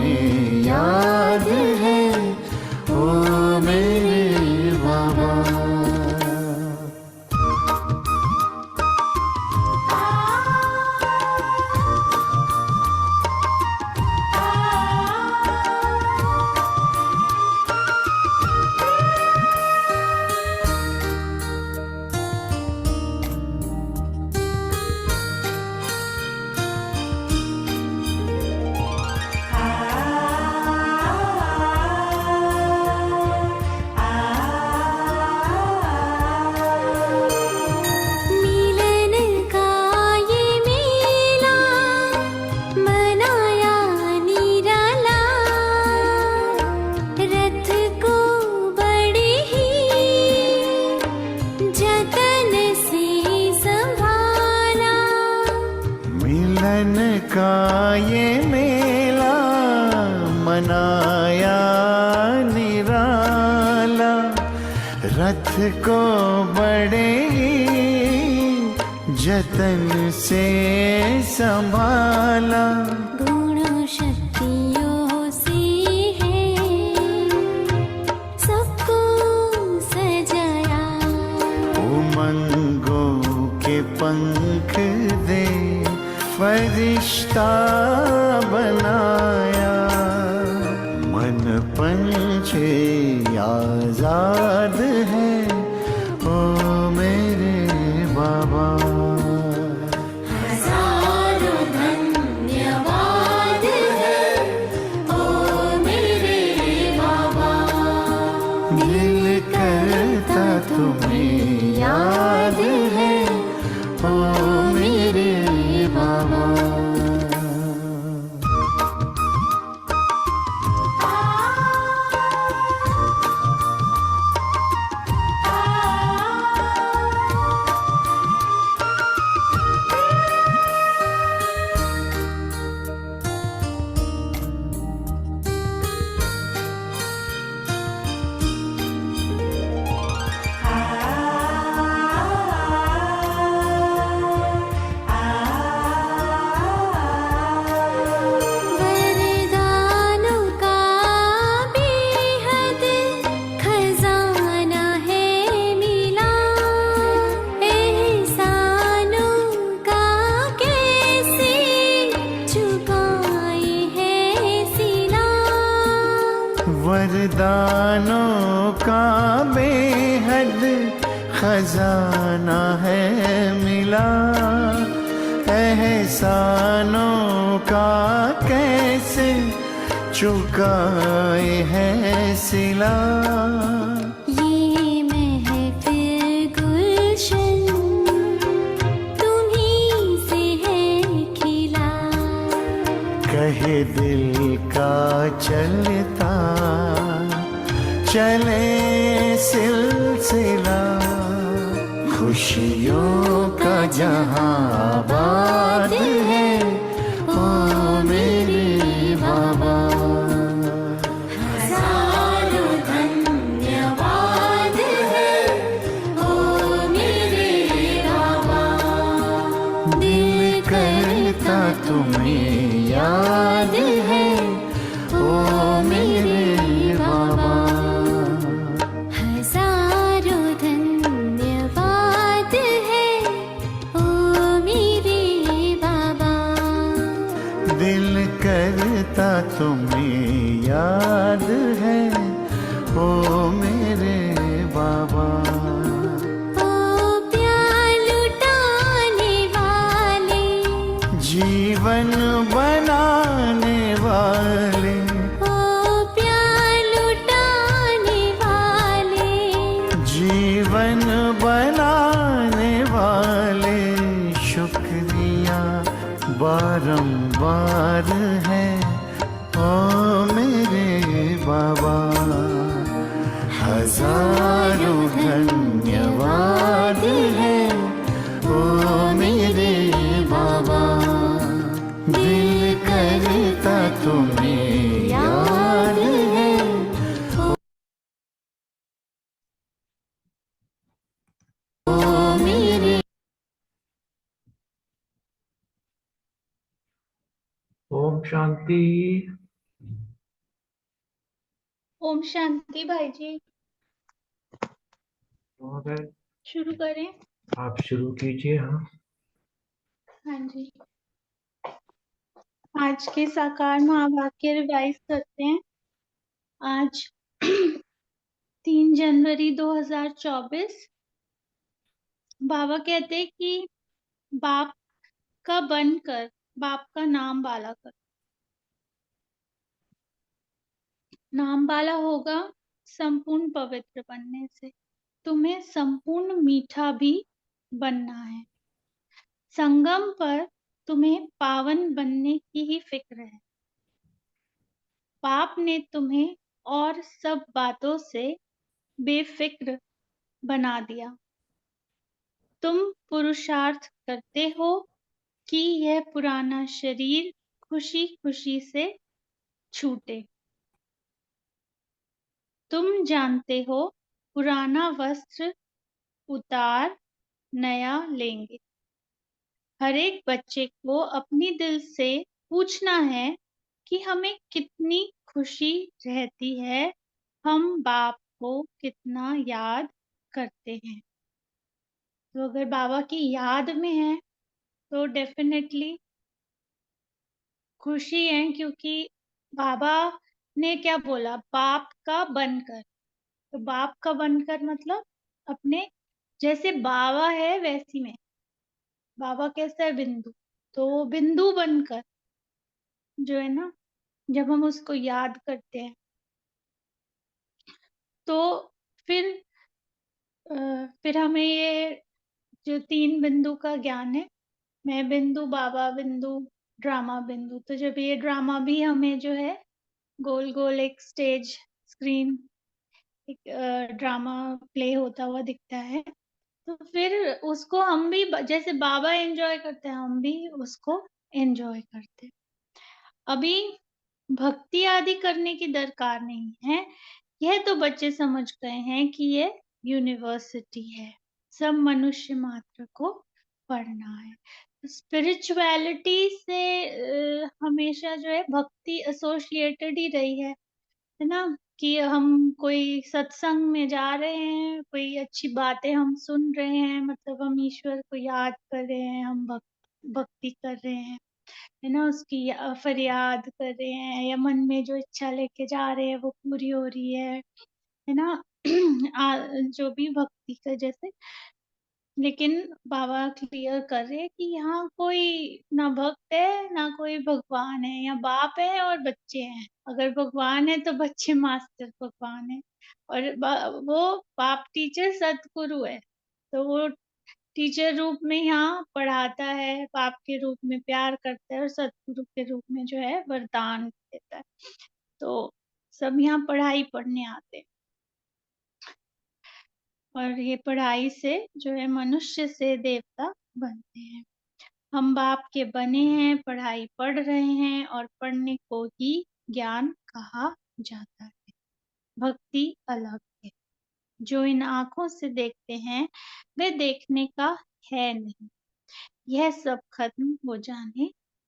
तुम्हें याद है ओ मेरे बाबा। का ये मेला मनाया निराला, रथ को बड़े ही जतन से संभाला। गुण शक्तियों से है सबको सजाया, उमंगों के पंख दे फरिश्ता बनाया। मन पंछी आजाद है ओ मेरे बाबा। हजारों धन्यवाद है ओ मेरे बाबा। दिल करता तुम्हें याद है ओ मेरे बाबा। वरदानों का बेहद खजाना है मिला, एहसानों का कैसे चुकाए है सिला। ये महफिल गुलशन तुम्हीं से है खिला, कहे दिल का चलता चले सिलसिला। खुशियों का जहां आबाद है ओ मेरे बाबा। हजारों धन्यवाद है ओ मेरे बाबा। दिल करता तुम्हें याद है ओ मेरे बाबा। हजारों धन्यवाद है ओ मेरे बाबा। दिल करता तुम्हें याद है ओ मेरे बाबा। ओ प्यार लुटाने वाले, जीवन बनाने वाले, ओ प्यार लुटाने वाले, जीवन बनाने वाले। शुक्रिया बारंबार है ओ मेरे बाबा। हजारों धन्यवाद है ओ मेरे बाबा। दिल करता तुम्हें याद है ओ मेरे। ओम शांति। ओम शांति भाई जी। तो अगर शुरू करें? आप शुरू कीजिए। हाँ, हाँ जी। आज के साकार महावाक्य रिवाइज करते हैं। आज 3 जनवरी 2024। बाबा कहते हैं कि बाप का बनकर बाप का नाम बाला कर। नाम बाला होगा संपूर्ण पवित्र बनने से। तुम्हें संपूर्ण मीठा भी बनना है। संगम पर तुम्हें पावन बनने की ही फिक्र है। बाप ने तुम्हें और सब बातों से बेफिक्र बना दिया। तुम पुरुषार्थ करते हो कि यह पुराना शरीर खुशी खुशी से छूटे। तुम जानते हो पुराना वस्त्र उतार नया लेंगे। हर एक बच्चे को अपनी दिल से पूछना है कि हमें कितनी खुशी रहती है, हम बाप को कितना याद करते हैं। तो अगर बाबा की याद में है तो डेफिनेटली खुशी है, क्योंकि बाबा ने क्या बोला, बाप का बनकर। तो बाप का बनकर मतलब अपने जैसे बाबा है वैसी में। बाबा कैसा है? बिंदु। तो वो बिंदु बनकर जो है ना, जब हम उसको याद करते हैं तो फिर फिर हमें ये जो 3 बिंदु का ज्ञान है, मैं बिंदु, बाबा बिंदु, ड्रामा बिंदु। तो जब ये ड्रामा भी हमें जो है गोल गोल एक स्टेज स्क्रीन, एक ड्रामा प्ले होता हुआ दिखता है, तो फिर उसको हम भी जैसे बाबा एंजॉय करते हैं, हम भी उसको एंजॉय करते हैं। अभी भक्ति आदि करने की दरकार नहीं है। यह तो बच्चे समझ गए हैं कि ये यूनिवर्सिटी है, सब मनुष्य मात्र को पढ़ना है। स्पिरिचुअलिटी से हमेशा जो है भक्ति एसोसिएटेड ही रही है ना। कि हम कोई सत्संग में जा रहे हैं, कोई अच्छी बातें हम सुन रहे हैं, मतलब हम ईश्वर को याद कर रहे हैं, हम भक्ति कर रहे हैं, है ना। उसकी फरियाद कर रहे हैं, या मन में जो इच्छा लेके जा रहे हैं वो पूरी हो रही है ना। जो भी भक्ति का जैसे, लेकिन बाबा क्लियर कर रहे हैं कि यहाँ कोई ना भक्त है ना कोई भगवान है, या बाप है और बच्चे हैं। अगर भगवान है तो बच्चे मास्टर भगवान है, और वो बाप टीचर सतगुरु है। तो वो टीचर रूप में यहाँ पढ़ाता है, बाप के रूप में प्यार करता है, और सतगुरु के रूप में जो है वरदान देता है। तो सब यहाँ पढ़ाई पढ़ने आते हैं, और ये पढ़ाई से जो है मनुष्य से देवता बनते हैं। हम बाप के बने हैं, पढ़ाई पढ़ रहे हैं, और पढ़ने को ही ज्ञान कहा जाता है। भक्ति अलग है। जो इन आंखों से देखते हैं वे देखने का है नहीं, यह सब खत्म हो जाने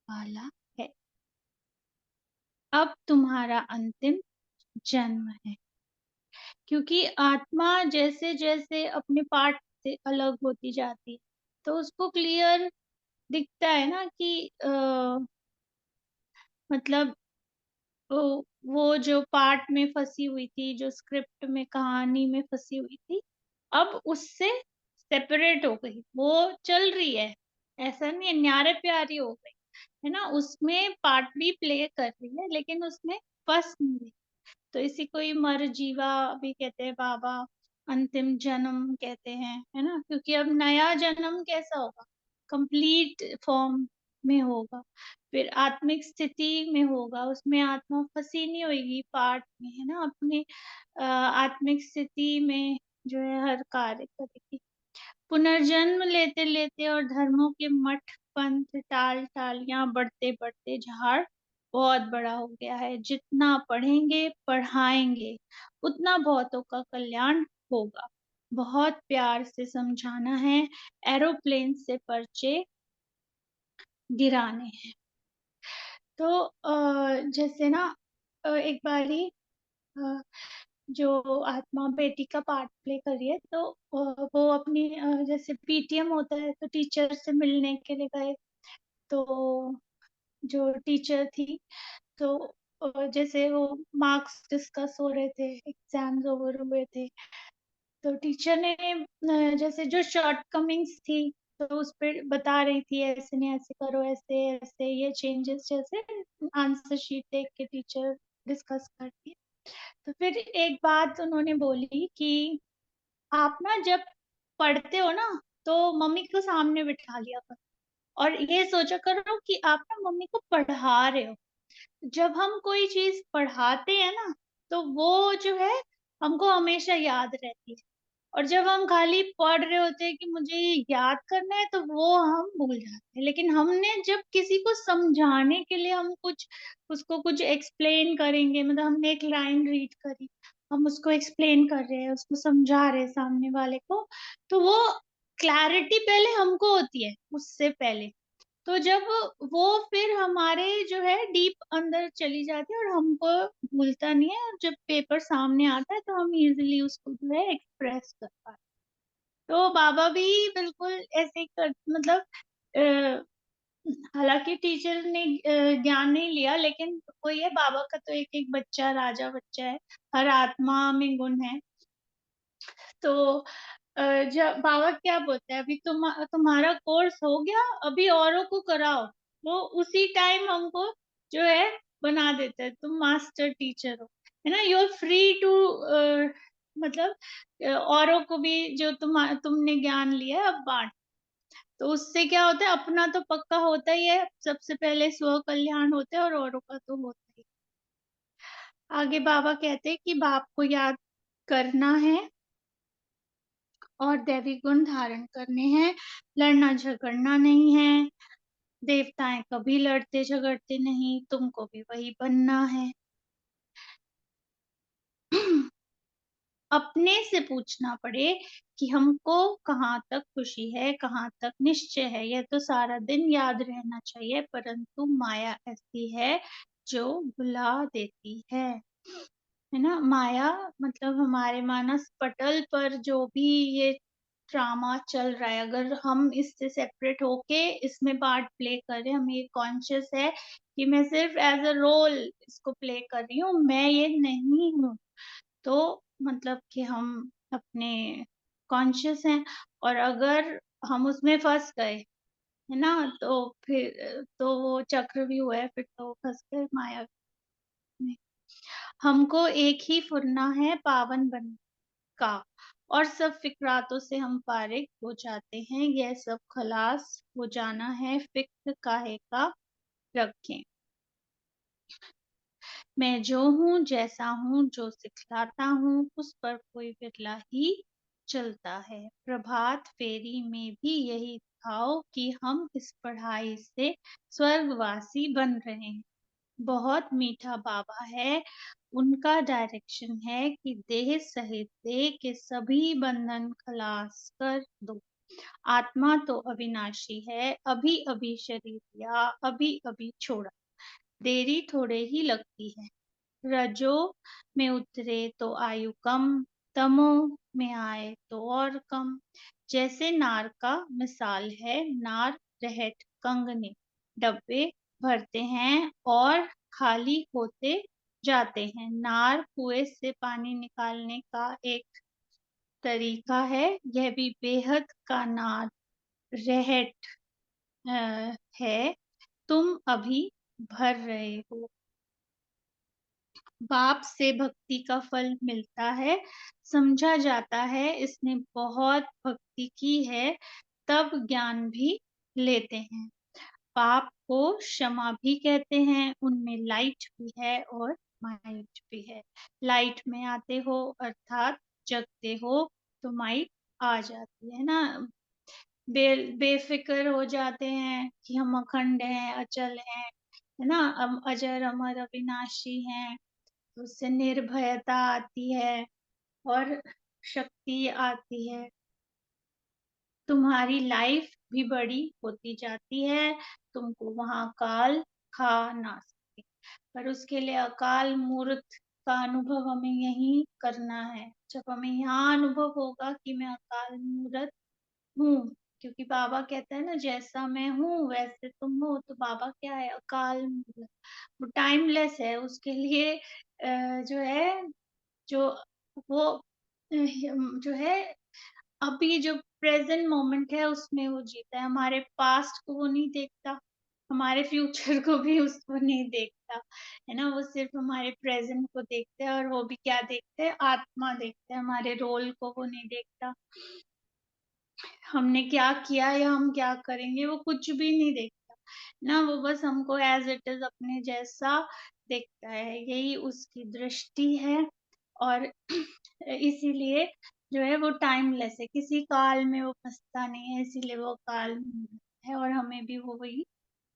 वाला है। अब तुम्हारा अंतिम जन्म है, क्योंकि आत्मा जैसे जैसे अपने पार्ट से अलग होती जाती है, तो उसको क्लियर दिखता है ना कि मतलब वो जो पार्ट में फंसी हुई थी, जो स्क्रिप्ट में कहानी में फंसी हुई थी, अब उससे सेपरेट हो गई, वो चल रही है। ऐसा नहीं है न्यारे प्यारी हो गई, है ना। उसमें पार्ट भी प्ले कर रही है, लेकिन उसमें फंस नहीं रही। तो इसी को ही मर जीवा भी कहते हैं बाबा, अंतिम जन्म कहते हैं, है ना। क्योंकि अब नया जन्म कैसा होगा, कंप्लीट फॉर्म में होगा, फिर आत्मिक स्थिति में होगा, उसमें आत्मा फंसी नहीं होगी पार्ट में, है ना। अपने आत्मिक स्थिति में जो है हर कार्य करेगी। पुनर्जन्म लेते लेते और धर्मों के मठ पंथ टाल टालियां बढ़ते बढ़ते झाड़ बहुत बड़ा हो गया है। जितना पढ़ेंगे पढ़ाएंगे उतना बहुतों का कल्याण होगा। बहुत प्यार से समझाना है, एरोप्लेन से पर्चे गिराने हैं। तो जैसे ना एक बारी जो आत्मा बेटी का पार्ट प्ले कर रही है, तो वो अपनी जैसे पीटीएम होता है तो टीचर से मिलने के लिए गए। तो जो टीचर थी, तो जैसे वो मार्क्स डिस्कस हो रहे थे, एग्जाम्स ओवर हुए थे, तो टीचर ने जैसे जो शॉर्ट कमिंग्स थी तो उस पर बता रही थी, ऐसे नहीं ऐसे करो, ऐसे ऐसे ये चेंजेस, जैसे आंसर शीट देख के टीचर डिस्कस करती है। तो फिर एक बात उन्होंने बोली कि आप ना जब पढ़ते हो ना, तो मम्मी को सामने बिठा लिया करो और ये सोचा करो कि आप ना मम्मी को पढ़ा रहे हो। जब हम कोई चीज पढ़ाते हैं ना, तो वो जो है हमको हमेशा याद रहती है। और जब हम खाली पढ़ रहे होते हैं कि मुझे ये याद करना है, तो वो हम भूल जाते हैं। लेकिन हमने जब किसी को समझाने के लिए हम कुछ उसको कुछ एक्सप्लेन करेंगे, मतलब हमने एक लाइन रीड करी, हम उसको एक्सप्लेन कर रहे हैं, उसको समझा रहे हैं सामने वाले को, तो वो क्लैरिटी पहले हमको होती है उससे पहले। तो जब वो फिर हमारे जो है डीप अंदर चली जाती है और हमको भूलता नहीं है, और जब पेपर सामने आता है तो हम इजीली उसको जो है एक्सप्रेस कर पाते हैं। तो बाबा भी बिल्कुल ऐसे ही कर, मतलब हालांकि टीचर ने ज्ञान नहीं लिया, लेकिन वही है, बाबा का तो एक एक बच्चा राजा बच्चा है, हर आत्मा में गुण है। तो जब बाबा क्या बोलते हैं, अभी तुम्हारा कोर्स हो गया, अभी औरों को कराओ, वो उसी टाइम हमको जो है बना देता है, तुम मास्टर टीचर हो, है ना, यू आर फ्री टू, मतलब औरों को भी जो तुमने ज्ञान लिया है अब बांट। तो उससे क्या होता है, अपना तो पक्का होता ही है, सबसे पहले स्व कल्याण होता है और औरों का तो होता ही है। आगे बाबा कहते हैं कि बाप को याद करना है और दैवी गुण धारण करने हैं, लड़ना झगड़ना नहीं है, देवताएं कभी लड़ते झगड़ते नहीं, तुमको भी वही बनना है। अपने से पूछना पड़े कि हमको कहाँ तक खुशी है, कहाँ तक निश्चय है, यह तो सारा दिन याद रहना चाहिए, परंतु माया ऐसी है जो भुला देती है ना। माया मतलब हमारे मानस पटल पर जो भी ये ड्रामा चल रहा है, अगर हम इससे सेपरेट होके इसमें पार्ट प्ले कर रहे हैं, हमें ये कॉन्शियस है कि मैं सिर्फ एज अ रोल इसको प्ले कर रही हूँ, मैं ये नहीं हूँ, तो मतलब कि हम अपने कॉन्शियस हैं। और अगर हम उसमें फंस गए, है ना, तो फिर तो वो चक्रव्यूह है, फिर तो फंस गए माया में। हमको एक ही फुरना है पावन बन का, और सब फिक्रातों से हम फारिग हो जाते हैं, यह सब खलास हो जाना है, फिक्र काहे का रखें। मैं जो हूँ जैसा हूँ, जो सिखलाता हूँ उस पर कोई बिरला ही चलता है। प्रभात फेरी में भी यही दिखाओ कि हम इस पढ़ाई से स्वर्गवासी बन रहे हैं। बहुत मीठा बाबा है, उनका डायरेक्शन है कि देह सहित देह के सभी बंधन खलास कर दो। आत्मा तो अविनाशी है, अभी अभी शरीर लिया, अभी अभी छोड़ा, देरी थोड़े ही लगती है। रजो में उतरे तो आयु कम, तमो में आए तो और कम। जैसे नार का मिसाल है, नार रहट कंगने डब्बे भरते हैं और खाली होते जाते हैं। नार कुएं से पानी निकालने का एक तरीका है, यह भी बेहद का नार रहट है, तुम अभी भर रहे हो। बाप से भक्ति का फल मिलता है, समझा जाता है इसने बहुत भक्ति की है, तब ज्ञान भी लेते हैं। पाप को क्षमा भी कहते हैं, उनमें लाइट भी है और माइट भी है। लाइट में आते हो अर्थात जगते हो, तो माइट आ जाती है ना। बेफिक्र हो जाते हैं कि हम अखंड हैं, अचल हैं, है ना, हम अजर अमर अविनाशी हैं, तो उससे निर्भयता आती है और शक्ति आती है। तुम्हारी लाइफ भी बड़ी होती जाती है, तुमको वहां काल खा ना सके, पर उसके लिए अकाल मूर्त का अनुभव हमें यहीं करना है। जब हमें यहाँ अनुभव होगा कि मैं अकाल मूर्त हूँ, क्योंकि बाबा कहता है ना, जैसा मैं हूँ वैसे तुम हो। तो बाबा क्या है? अकाल मूर्त, वो टाइमलेस है। उसके लिए जो है, जो वो जो है अभी जो प्रेजेंट मोमेंट है उसमें वो जीता है। हमारे पास्ट को वो नहीं देखता, हमारे फ्यूचर को भी उसको नहीं देखता, है ना। वो सिर्फ हमारे प्रेजेंट को देखते हैं, और वो भी क्या देखते हैं? आत्मा देखते हैं, हमारे रोल को वो नहीं देखता। हमने क्या किया या हम क्या करेंगे वो कुछ भी नहीं देखता ना। वो बस हमको एज इट इज अपने जैसा देखता है, यही उसकी दृष्टि है। और इसीलिए जो है वो टाइमलेस है, किसी काल में वो फंसता नहीं है, इसीलिए वो काल में है। और हमें भी वो वही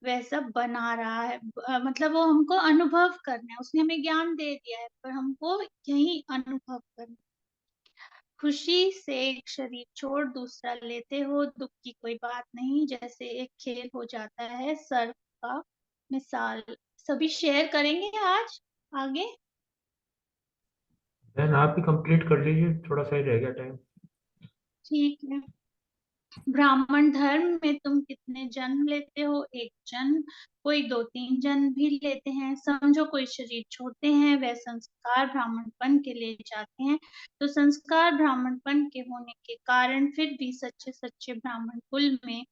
वैसा बना रहा है। मतलब वो हमको अनुभव करना है, उसने हमें ज्ञान दे दिया है, पर हमको यही अनुभव करना है। खुशी से एक शरीर छोड़ दूसरा लेते हो, दुख की कोई बात नहीं, जैसे एक खेल हो जाता है सर्फ का मिसाल। सभी शेयर करेंगे आज आगे। बहन आप ही कंप्लीट कर लीजिए, थोड़ा सा ही रह गया टाइम। ठीक है। ब्राह्मण धर्म में तुम कितने जन्म लेते हो? एक जन्म। कोई 2-3 जन्म भी लेते हैं। समझो कोई शरीर छोड़ते हैं, वह संस्कार ब्राह्मणपन के ले जाते हैं। तो संस्कार ब्राह्मणपन के होने के कारण फिर भी सच्चे सच्चे ब्राह्मण कुल में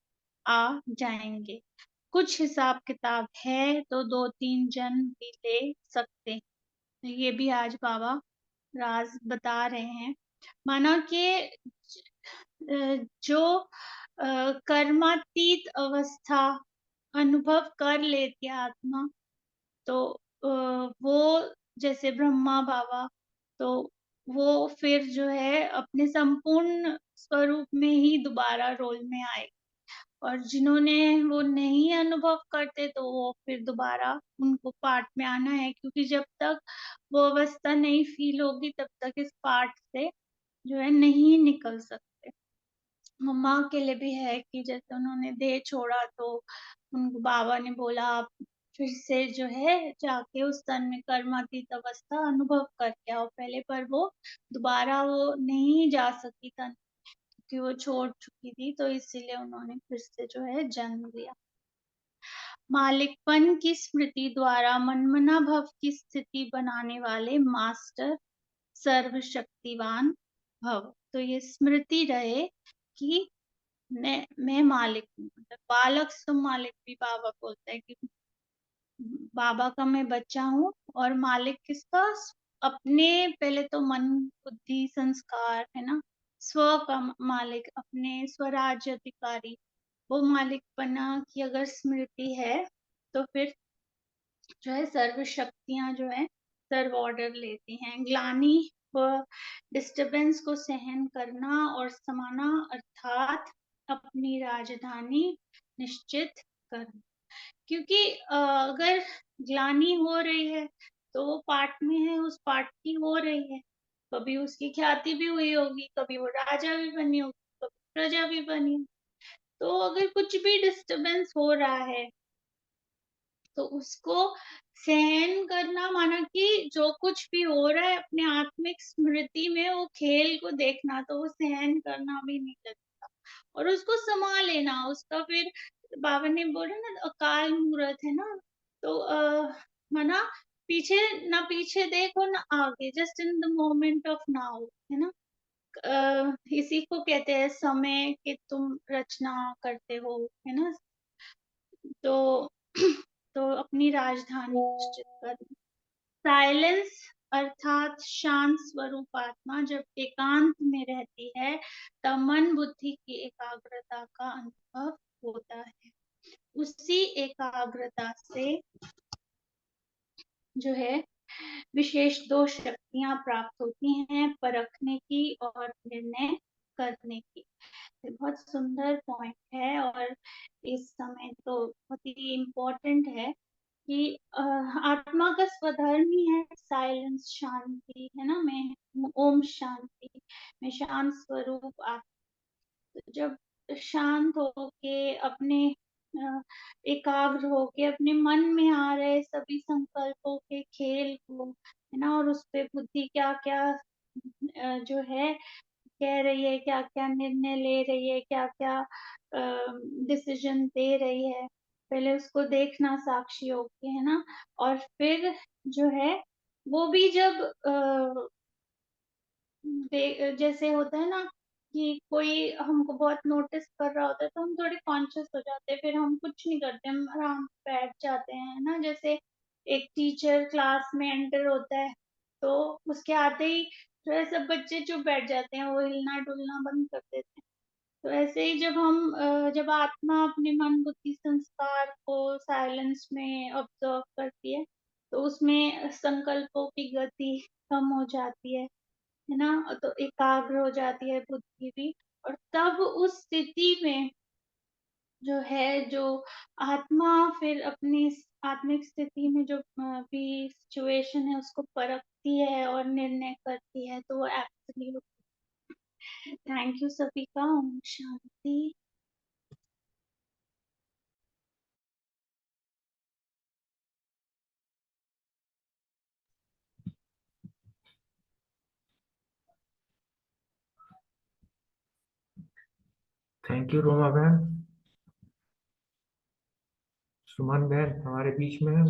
आ जाएंगे। कुछ हिसाब किताब है तो 2-3 जन्म भी ले सकते हैं। तो ये भी आज बाबा राज बता रहे हैं। माना कि जो कर्मातीत अवस्था अनुभव कर लेती है आत्मा, तो वो जैसे ब्रह्मा बाबा, तो वो फिर जो है अपने संपूर्ण स्वरूप में ही दोबारा रोल में आए। और जिन्होंने वो नहीं अनुभव करते, तो वो फिर दोबारा उनको पाठ में आना है, क्योंकि जब तक वो अवस्था नहीं फील होगी तब तक इस पाठ से जो है नहीं निकल सकते। मम्मा के लिए भी है कि जैसे उन्होंने देह छोड़ा, तो उनको बाबा ने बोला आप फिर से जो है जाके उस तन में कर्मातीत अवस्था अनुभव करके आओ पहले। पर वो दोबारा वो नहीं जा सकी तन, क्योंकि वो छोड़ चुकी थी, तो इसीलिए उन्होंने फिर से जो है जन्म लिया। मालिकपन की स्मृति द्वारा मनमना भव की स्थिति बनाने वाले मास्टर सर्वशक्तिवान भव। तो ये स्मृति रहे कि मैं मालिक हूँ। मतलब बालक तुम मालिक भी बाबा बोलता है कि बाबा का मैं बच्चा हूँ। और मालिक किसका? अपने पहले तो मन बुद्धि संस्कार, है ना। स्व का मालिक, अपने स्वराज्य अधिकारी, वो मालिक बना की अगर स्मृति है, तो फिर जो है सर्व शक्तियां जो है सर्व ऑर्डर लेती हैं। ग्लानि व डिस्टरबेंस को सहन करना और समाना, अर्थात अपनी राजधानी निश्चित करना। क्योंकि अगर ग्लानि हो रही है, तो वो पाठ में है, उस पाठ की हो रही है। कभी उसकी ख्याति भी हुई होगी, कभी वो राजा भी बनी होगी, कभी प्रजा भी बनी होगी। तो अगर कुछ भी डिस्टरबेंस हो रहा है, तो उसको सहन करना, माना कि जो कुछ भी हो रहा है अपने आत्मिक स्मृति में वो खेल को देखना, तो वो सहन करना भी नहीं लगता। और उसको समा लेना, उसका फिर बाबा ने बोला ना अकाल मूर्त है ना। तो माना पीछे ना, पीछे देखो ना आगे, just in the moment of now, है ना। इसी को कहते हैं समय कि तुम रचना करते हो, है ना। तो तो अपनी राजधानी निश्चित करना। साइलेंस अर्थात शांत स्वरूप आत्मा जब एकांत में रहती है, तब मन बुद्धि की एकाग्रता का अनुभव होता है। उसी एकाग्रता से जो है विशेष 2 शक्तियां प्राप्त होती हैं, परखने की और निर्णय करने की। ये बहुत सुंदर पॉइंट है, और इस समय तो बहुत ही इम्पोर्टेंट है कि आत्मा का स्वधर्म ही है साइलेंस, शांति, है ना। मैं ओम शांति, मैं शांत स्वरूप आत्मा। जब शांत होके अपने एकाग्र होके अपने मन में आ रहे सभी संकल्पों के खेल को है ना, और उस पे बुद्धि क्या क्या जो है कह रही है, क्या क्या निर्णय ले रही है, क्या क्या डिसीजन दे रही है, पहले उसको देखना साक्षी होके, है ना। और फिर जो है वो भी जब जैसे होता है ना कि कोई हमको बहुत नोटिस कर रहा होता है तो हम थोड़े कॉन्शियस हो जाते हैं, फिर हम कुछ नहीं करते, हम आराम से बैठ जाते हैं, है ना। जैसे एक टीचर क्लास में एंटर होता है तो उसके आते ही थोड़ा सब बच्चे चुप बैठ जाते हैं, वो हिलना डुलना बंद कर देते हैं। तो ऐसे ही जब हम जब आत्मा अपने मन बुद्धि संस्कार को साइलेंस में ऑब्जर्व करती है तो उसमें संकल्पों की गति कम हो जाती है ना, तो एकाग्र हो जाती है बुद्धि भी। और तब उस स्थिति में जो है, जो आत्मा फिर अपनी आत्मिक स्थिति में जो भी सिचुएशन है उसको परखती है और निर्णय करती है, तो वो एब्सोल्यूट। थैंक यू सभी का। ओम शांति। थैंक यू रोमा बहन। सुमन बहन हमारे बीच में है।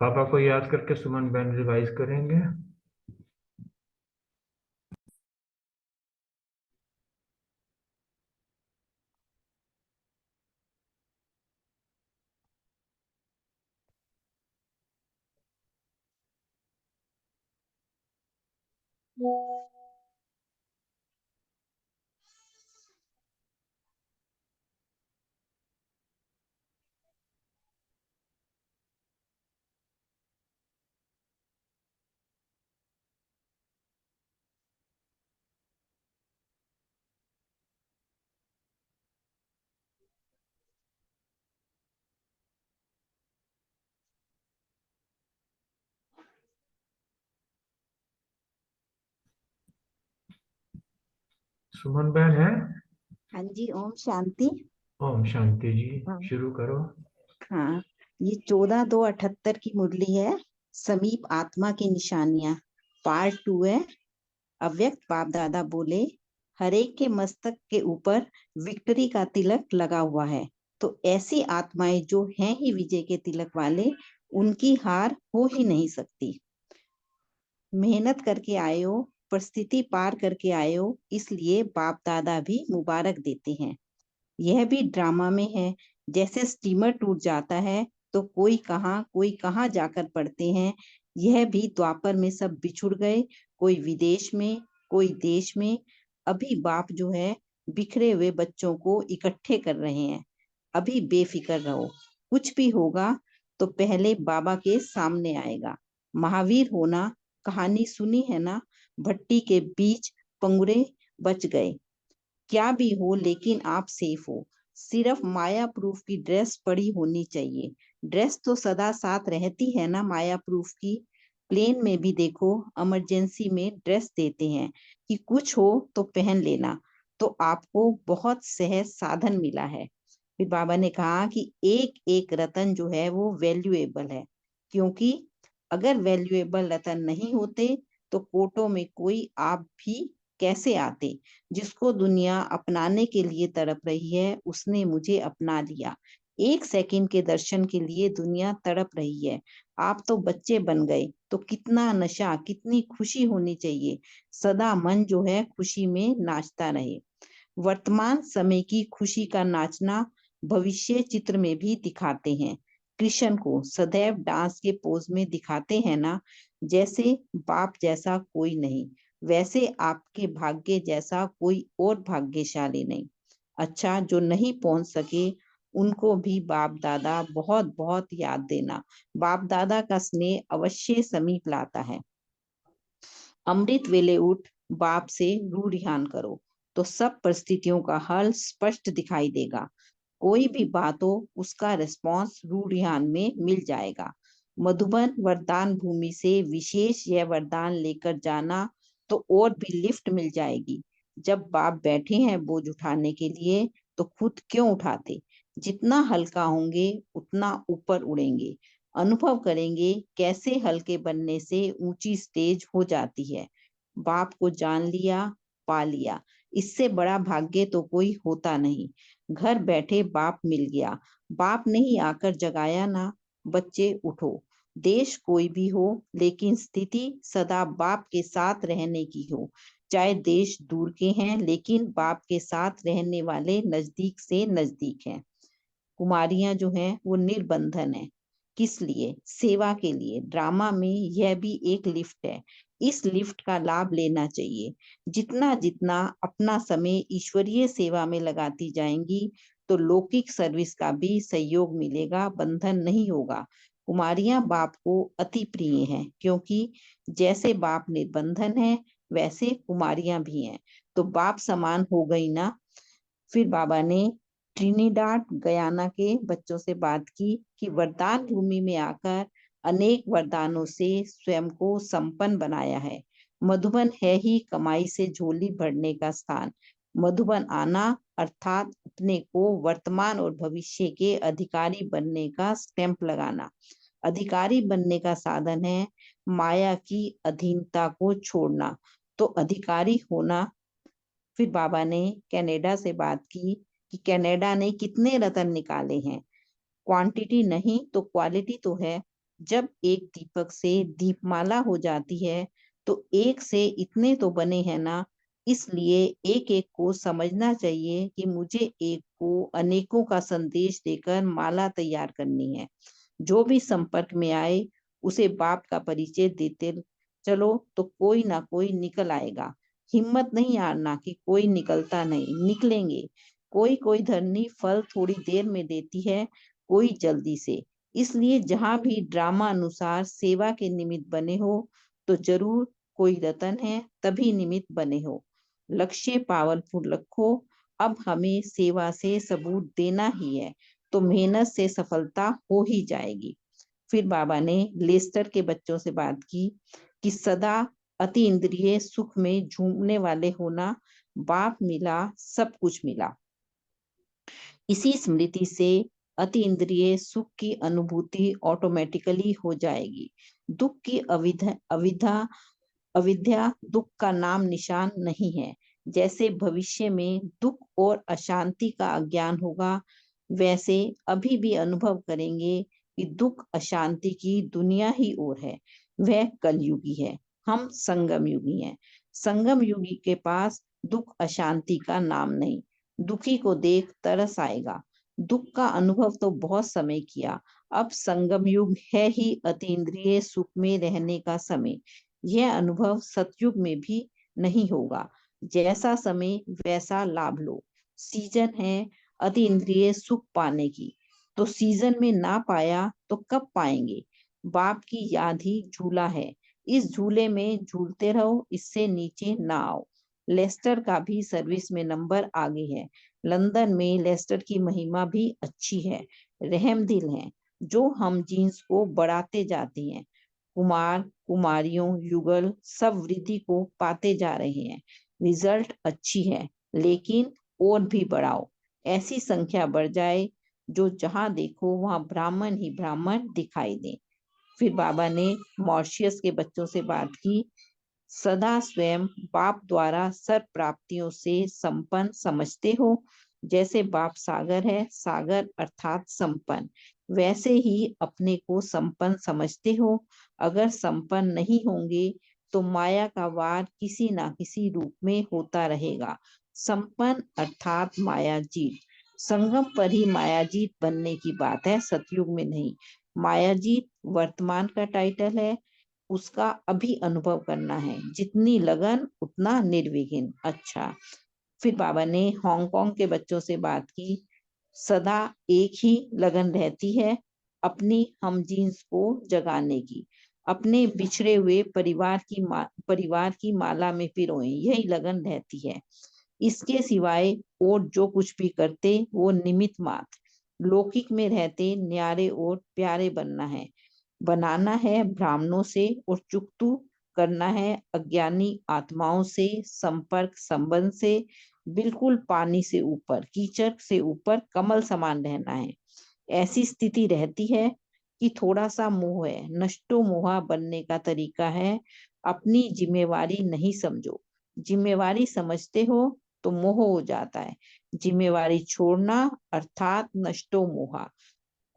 पापा को याद करके सुमन बहन रिवाइज करेंगे। सुमन बहन है। हाँ जी, ओम शांति। ओम शांति जी। हाँ शुरू करो। हाँ, ये 14/2/78 की मुरली है। समीप आत्मा की निशानियां, पार्ट 2 है। अव्यक्त बाप दादा बोले, हरेक के मस्तक के ऊपर विक्ट्री का तिलक लगा हुआ है, तो ऐसी आत्माएं जो हैं ही विजय के तिलक वाले, उनकी हार हो ही नहीं सकती। मेहनत करके आए हो, परिस्थिति पार करके आए हो, इसलिए बाप दादा भी मुबारक देते हैं। यह भी ड्रामा में है। जैसे स्टीमर टूट जाता है तो कोई कहाँ जाकर पड़ते हैं। यह भी द्वापर में सब बिछुड़ गए, कोई विदेश में, कोई देश में। अभी बाप जो है बिखरे हुए बच्चों को इकट्ठे कर रहे हैं। अभी बेफिक्र रहो, कुछ भी होगा तो पहले बाबा के सामने आएगा। महावीर होना, कहानी सुनी है ना, भट्टी के बीच पंगुरे बच गए। क्या भी हो लेकिन आप सेफ हो। सिर्फ माया प्रूफ की ड्रेस पड़ी होनी चाहिए। ड्रेस तो सदा साथ रहती है ना माया प्रूफ की। प्लेन में भी देखो, इमरजेंसी में ड्रेस देते हैं कि कुछ हो तो पहन लेना, तो आपको बहुत सहज साधन मिला है। फिर बाबा ने कहा कि एक एक रतन जो है वो वैल्यूएबल है, क्योंकि अगर वैल्यूएबल रतन नहीं होते तो कोटों में कोई आप भी कैसे आते। जिसको दुनिया अपनाने के लिए तड़प रही है, उसने मुझे अपना लिया। एक सेकंड के दर्शन के लिए दुनिया तड़प रही है। आप तो बच्चे बन गए, तो कितना नशा, कितनी खुशी होनी चाहिए। सदा मन जो है खुशी में नाचता रहे। वर्तमान समय की खुशी का नाचना भविष्य चित्र में भी दिखाते हैं। कृष्ण को सदैव डांस के पोज में दिखाते हैं ना। जैसे बाप जैसा कोई नहीं, वैसे आपके भाग्य जैसा कोई और भाग्यशाली नहीं। अच्छा, जो नहीं पहुंच सके उनको भी बाप दादा बहुत बहुत याद देना। बाप दादा का स्नेह अवश्य समीप लाता है। अमृत वेले उठ बाप से रूह रिहान करो, तो सब परिस्थितियों का हल स्पष्ट दिखाई देगा। कोई भी बात हो, उसका रिस्पॉन्स रूह रिहान में मिल जाएगा। मधुबन वरदान भूमि से विशेष यह वरदान लेकर जाना, तो और भी लिफ्ट मिल जाएगी। जब बाप बैठे हैं बोझ उठाने के लिए, तो खुद क्यों उठाते। जितना हल्का होंगे उतना ऊपर उड़ेंगे। अनुभव करेंगे कैसे हल्के बनने से ऊंची स्टेज हो जाती है। बाप को जान लिया, पा लिया, इससे बड़ा भाग्य तो कोई होता नहीं। घर बैठे बाप मिल गया। बाप ने ही आकर जगाया ना, बच्चे उठो। देश कोई भी हो, लेकिन स्थिति सदा बाप के साथ रहने की हो। चाहे देश दूर के हैं, लेकिन बाप के साथ रहने वाले नजदीक से नजदीक हैं। कुमारियां जो हैं वो निर्बंधन है। किस लिए? सेवा के लिए। ड्रामा में यह भी एक लिफ्ट है। इस लिफ्ट का लाभ लेना चाहिए। जितना जितना अपना समय ईश्वरीय सेवा में लगाती जाएंगी, तो लौकिक सर्विस का भी सहयोग मिलेगा, बंधन नहीं होगा। कुमारियां बाप को अति प्रिय हैं, क्योंकि जैसे बाप निर्बंधन है, वैसे कुमारियां भी हैं, तो बाप समान हो गई ना। फिर बाबा ने ट्रिनिडाड गयाना के बच्चों से बात की कि वरदान भूमि में आकर अनेक वरदानों से स्वयं को संपन्न बनाया है। मधुबन है ही कमाई से झोली भरने का स्थान। मधुबन आना अर्थात अपने को वर्तमान और भविष्य के अधिकारी बनने का स्टैंप लगाना। अधिकारी बनने का साधन है माया की अधीनता को छोड़ना, तो अधिकारी होना। फिर बाबा ने कनाडा से बात की कि कनाडा ने कितने रतन निकाले हैं। क्वांटिटी नहीं तो क्वालिटी तो है। जब एक दीपक से दीपमाला हो जाती है, तो एक से इतने तो बने हैं ना। इसलिए एक एक को समझना चाहिए कि मुझे एक को अनेकों का संदेश देकर माला तैयार करनी है। जो भी संपर्क में आए, उसे बाप का परिचय देते चलो, तो कोई ना कोई निकल आएगा। हिम्मत नहीं हारना कि कोई निकलता नहीं, निकलेंगे। कोई कोई धरनी फल थोड़ी देर में देती है, कोई जल्दी से। इसलिए जहां भी ड्रामा अनुसार सेवा के निमित्त बने हो, तो जरूर कोई रतन है, तभी निमित्त बने हो। लक्ष्य पावरफुल रखो। अब हमें सेवा से सबूत देना ही है, तो मेहनत से सफलता हो ही जाएगी। फिर बाबा ने लेस्टर के बच्चों से बात की कि सदा अति इंद्रिय सुख में झूमने वाले होना। बाप मिला, सब कुछ मिला। इसी स्मृति से अति इंद्रिय सुख की अनुभूति ऑटोमेटिकली हो जाएगी। दुख की अविद्या दुख का नाम निशान नहीं है। जैसे भविष्य में दुख और अशांति का अज्ञान होगा, वैसे अभी भी अनुभव करेंगे कि दुख अशांति की दुनिया ही और है। वह कलयुगी है, हम संगम युगी हैं। संगम युगी के पास दुख अशांति का नाम नहीं। दुखी को देख तरस आएगा। दुख का अनुभव तो बहुत समय किया, अब संगम युग है ही अतीन्द्रिय सुख में रहने का समय। यह अनुभव सतयुग में भी नहीं होगा। जैसा समय वैसा लाभ लो। सीजन है अति इंद्रिय सुख पाने की, तो सीजन में ना पाया तो कब पाएंगे। बाप की याद ही झूला है, इस झूले में झूलते रहो, इससे नीचे ना आओ। लेस्टर का भी सर्विस में नंबर आगे है। लंदन में लेस्टर की महिमा भी अच्छी है। रहम दिल है, जो हम जीन्स को बढ़ाते जाते हैं। कुमार कुमारियों युगल सब वृद्धि को पाते जा रहे हैं। रिजल्ट अच्छी है, लेकिन और भी बढ़ाओ। ऐसी संख्या बढ़ जाए जो जहां देखो वहां ब्राह्मण ही ब्राह्मण दिखाई दे। फिर बाबा ने मॉरिशस के बच्चों से बात की। सदा स्वयं बाप द्वारा सर्व प्राप्तियों से संपन्न समझते हो। जैसे बाप सागर है, सागर अर्थात संपन्न, वैसे ही अपने को संपन्न समझते हो। अगर संपन्न नहीं होंगे, तो माया का वार किसी ना किसी रूप में होता रहेगा। संपन्न अर्थात मायाजीत। संगम पर ही मायाजीत बनने की बात है, सतयुग में नहीं। मायाजीत वर्तमान का टाइटल है, उसका अभी अनुभव करना है। जितनी लगन उतना निर्विघ्न। अच्छा, फिर बाबा ने हांगकांग के बच्चों से बात की। सदा एक ही लगन रहती है, अपनी हम जीन्स को जगाने की। अपने बिछड़े हुए परिवार की माला में पिरोए, यही लगन रहती है। इसके सिवाय और जो कुछ भी करते वो निमित्त मात्र। लौकिक में रहते न्यारे और प्यारे बनाना है ब्राह्मणों से, और चुकतू करना है अज्ञानी आत्माओं से। संपर्क संबंध से बिल्कुल पानी से ऊपर, कीचड़ से ऊपर कमल समान रहना है। ऐसी स्थिति रहती है कि थोड़ा सा मोह है, नष्टो मोहा बनने का तरीका है। अपनी जिम्मेवारी नहीं समझो, जिम्मेवारी समझते हो तो मोह हो जाता है। जिम्मेवारी छोड़ना अर्थात नष्टो मोहा।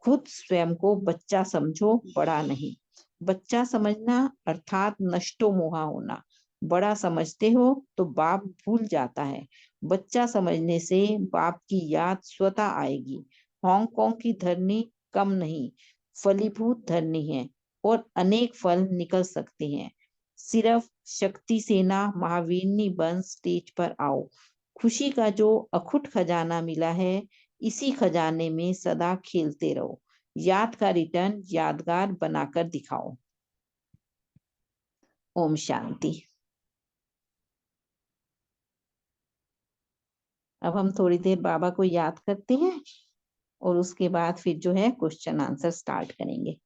खुद स्वयं को बच्चा समझो, बड़ा नहीं। बच्चा समझना अर्थात नष्टो मोहा होना। बड़ा समझते हो तो बाप भूल जाता है। बच्चा समझने से बाप की याद स्वतः आएगी। हांगकांग की धरनी कम नहीं, फलीभूत धरनी है और अनेक फल निकल सकते हैं। सिर्फ शक्ति सेना महावीरनी बन स्टेज पर आओ। खुशी का जो अखुट खजाना मिला है, इसी खजाने में सदा खेलते रहो। याद का रिटर्न यादगार बनाकर दिखाओ। ओम शांति। अब हम थोड़ी देर बाबा को याद करते हैं और उसके बाद फिर जो है क्वेश्चन आंसर स्टार्ट करेंगे।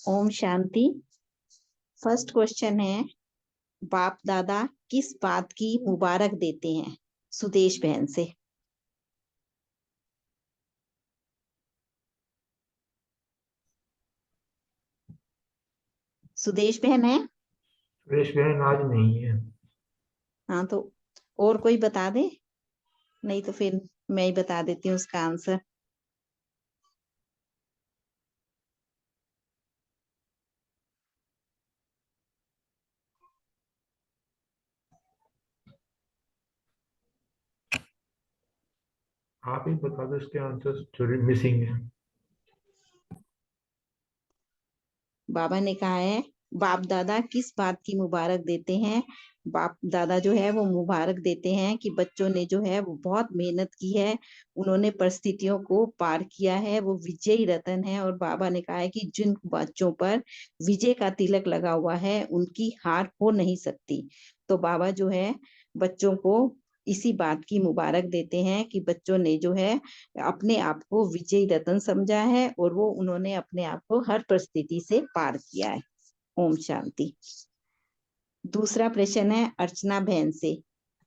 ओम शांति। फर्स्ट क्वेश्चन है, बाप दादा किस बात की मुबारक देते हैं? सुदेश बहन से। सुदेश बहन है? सुरेश बहन आज नहीं है। हाँ तो और कोई बता दे, नहीं तो फिर मैं ही बता देती हूँ उसका आंसर। आप ही बता दो इसके आंसर जो मिसिंग है। बाबा ने कहा है बाप दादा किस बात की मुबारक देते हैं? बाप दादा जो है वो मुबारक देते हैं कि बच्चों ने जो है वो बहुत मेहनत की है, उन्होंने परिस्थितियों को पार किया है, वो विजयी रतन है। और बाबा ने कहा है कि जिन बच्चों पर विजय का तिलक लगा हुआ है उनकी हार हो नहीं सकती। तो बाबा जो है बच्चों को इसी बात की मुबारक देते हैं कि बच्चों ने जो है अपने आप को विजयी रतन समझा है और वो उन्होंने अपने आप को हर परिस्थिति से पार किया है। ओम शांति। दूसरा प्रश्न है अर्चना बहन से,